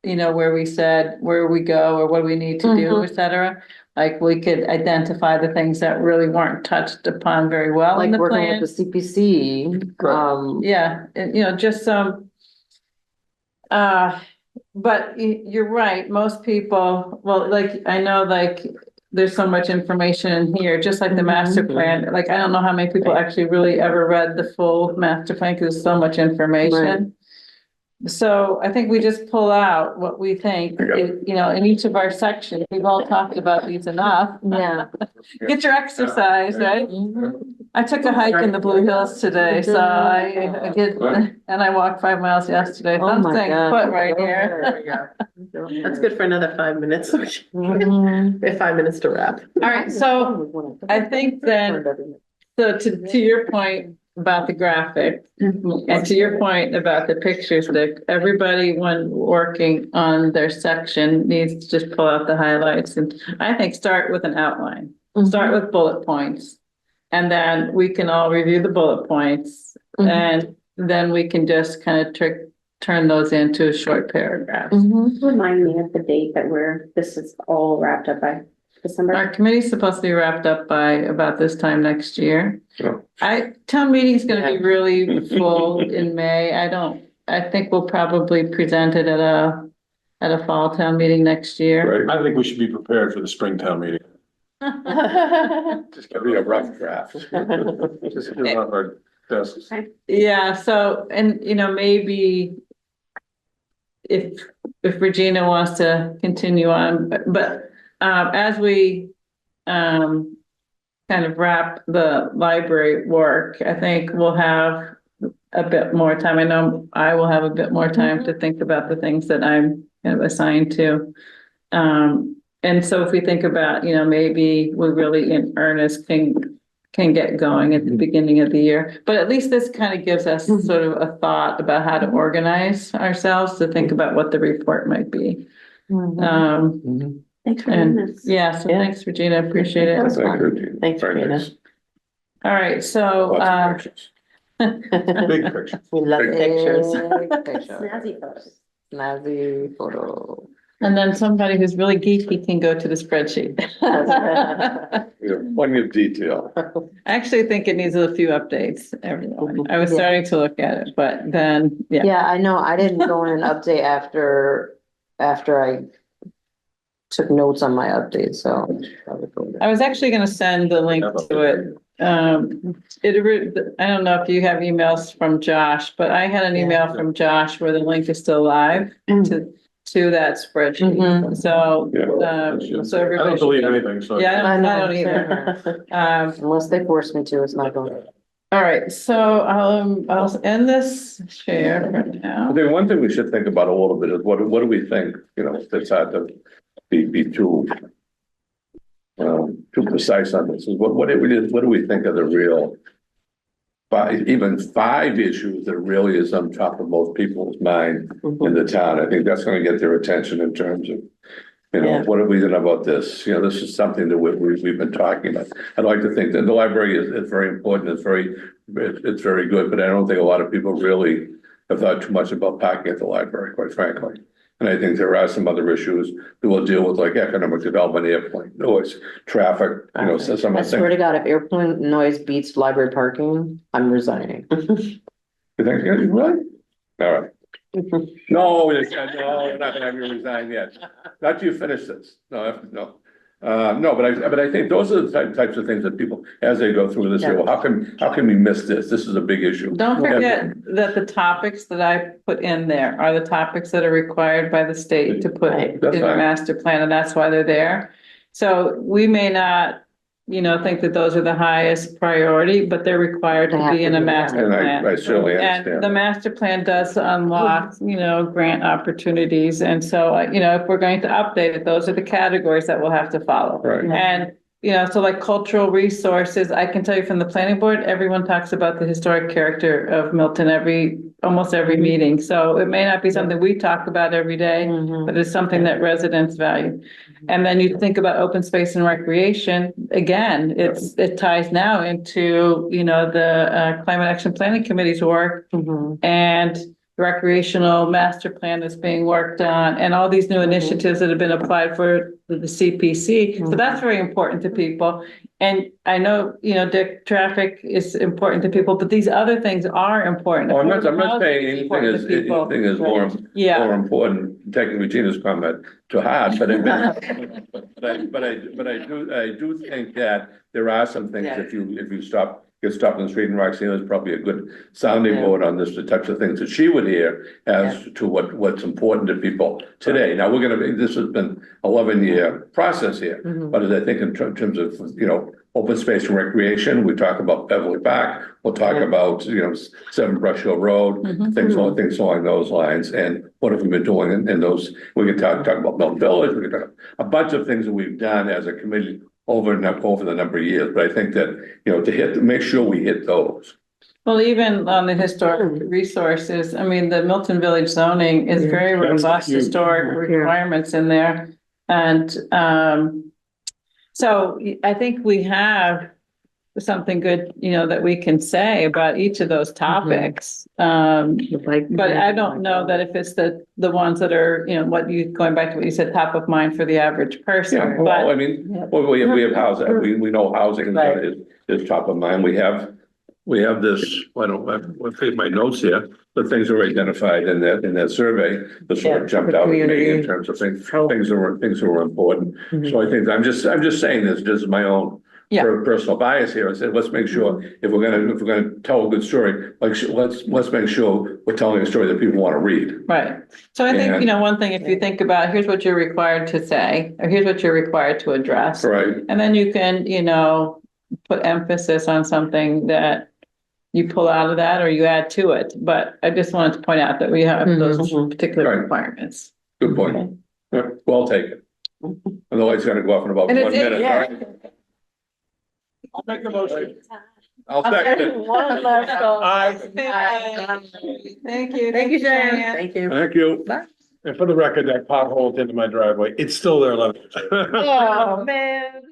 where we said, where we go or what we need to do, et cetera. Like, we could identify the things that really weren't touched upon very well in Like the working plan. with the CPC, Yeah, and just some. But you're right, most people, well, like, I know, like, there's so much information in here, just like the master plan, like, I don't know how many people actually really ever read the full master plan, because there's so much information. So I think we just pull out what we think, in each of our sections, we've all talked about these enough. yeah. Get your exercise, right? I took a hike in the Blue Hills today, so I did, and I walked 5 miles yesterday. Oh my Something God. put right here. That's good for another 5 minutes. We have 5 minutes to wrap. All right, so I think then, so to your point about the graphic, and to your point about the pictures, that everybody when working on their section needs to just pull out the highlights, and I think start with an outline, start with bullet points. And then we can all review the bullet points, and then we can just kind of turn those into short paragraphs. Remind me of the date that this is all wrapped up by December. Our committee's supposed to be wrapped up by about this time next year. Sure. Town meeting's gonna be really full in May. I think we'll probably present it at a fall town meeting next year. Right? I think we should be prepared for the Springtown meeting. Just gonna be a rough draft. Just get it off our desks. Yeah, so, and maybe if Regina wants to continue on, but as we kind of wrap the library work, I think we'll have a bit more time. I know I will have a bit more time to think about the things that I'm kind of assigned to. And so if we think about, maybe we really in earnest can get going at the beginning of the year, but at least this kind of gives us sort of a thought about how to organize ourselves to think about what the report might be. Thanks for And doing this. yeah, so thanks, Regina, appreciate it. Thanks, Very Regina. nice. All right, so, Lots of pictures. Big picture. We love pictures. Snazzy photos. Snazzy photo. and then somebody who's really geeky can go to the spreadsheet. We have plenty of detail. I actually think it needs a few updates. I was starting to look at it, but then, yeah. Yeah, I know. I didn't go in and update after I took notes on my update, so. I was actually gonna send the link to it. I don't know if you have emails from Josh, but I had an email from Josh where the link is still live to that spreadsheet. So, so I everybody. don't believe anything, so. Yeah, I don't either. Unless they force me to, it's not going. All right, so I'll end this share for I now. think one thing we should think about a little bit is what do we think, that's hard to be too too precise on this, is what do we think of the real even five issues that really is on top of most people's mind in the town? I think that's gonna get their attention in terms of, Yeah. what are we gonna about this? This is something that we've been talking about. I'd like to think that the library is very important, it's very good, but I don't think a lot of people really have thought too much about parking at the library, quite frankly. And I think there are some other issues that we'll deal with, like economic development, airplane noise, traffic, so some I of the swear to things. God, if airplane noise beats library parking, I'm resigning. You think, yeah, you really? All right. No, we're not gonna have you resign yet. Not till you finish this. No. No, but I think those are the types of things that people, as they go through this, say, well, how can we miss this? This is a big issue. Don't forget that the topics that I put in there are the topics that are required by the state to put in That's the fine. master plan, and that's why they're there. So we may not, think that those are the highest priority, but they're required to be in a master And plan. I certainly And the understand. master plan does unlock, grant opportunities. And so, if we're going to update it, those are the categories that we'll have to follow. Right. And, so like cultural resources, I can tell you from the planning board, everyone talks about the historic character of Milton almost every meeting. So it may not be something we talk about every day, but it's something that residents value. And then you think about open space and recreation, again, it ties now into, the Climate Action Planning Committee's work, and recreational master plan is being worked on, and all these new initiatives that have been applied for the CPC. So that's very important to people. And I know, Dick, traffic is important to people, but these other things are important. Oh, I'm not saying Housing anything important is, to people. anything is more Yeah, important, taking Regina's comment to heart, but I do think that there are some things, if you get stopped in the street, and Roxanne is probably a good sounding board on this, the types of things that she would hear as to what's important to people today. Now, this has been 11-year process here, but as I think in terms of, open space and recreation, we talk about Beverly Park, we'll talk about, 7 Brush Hill Road, things along those lines, and what have we been doing in those, we can talk about Milton Village, we can talk a bunch of things that we've done as a committee over the number of years, but I think that, to make sure we hit those. well, even on the historic resources, I mean, the Milton Village zoning is very robust historic requirements in there. And, so I think we have something good, that we can say about each of those topics. But I don't know that if it's the ones that are, going back to what you said, top of mind for the average person. Yeah, well, I mean, we have housing, we know housing is top of mind. We have this, I don't take my notes here, but things are identified in that survey that sort of jumped out at me in terms of things that were important. So I think I'm just saying this is my own personal bias here. I said, let's make sure if we're gonna tell a good story, like let's make sure we're telling a story that people want to read. Right. So I think, one thing, if you think about, here's what you're required to say, or here's what you're required to address. Right. And then you can, put emphasis on something that you pull out of that or you add to it. But I just wanted to point out that we have those particular requirements. Good point. Yeah, well taken. Otherwise, it's gonna go off in about 1 minute. All right. I'll make a motion. I'll second it. Thank you. Thank you, Sharon. Thank you. Thank you. And for the record, that pothole into my driveway, it's still there. Oh, man.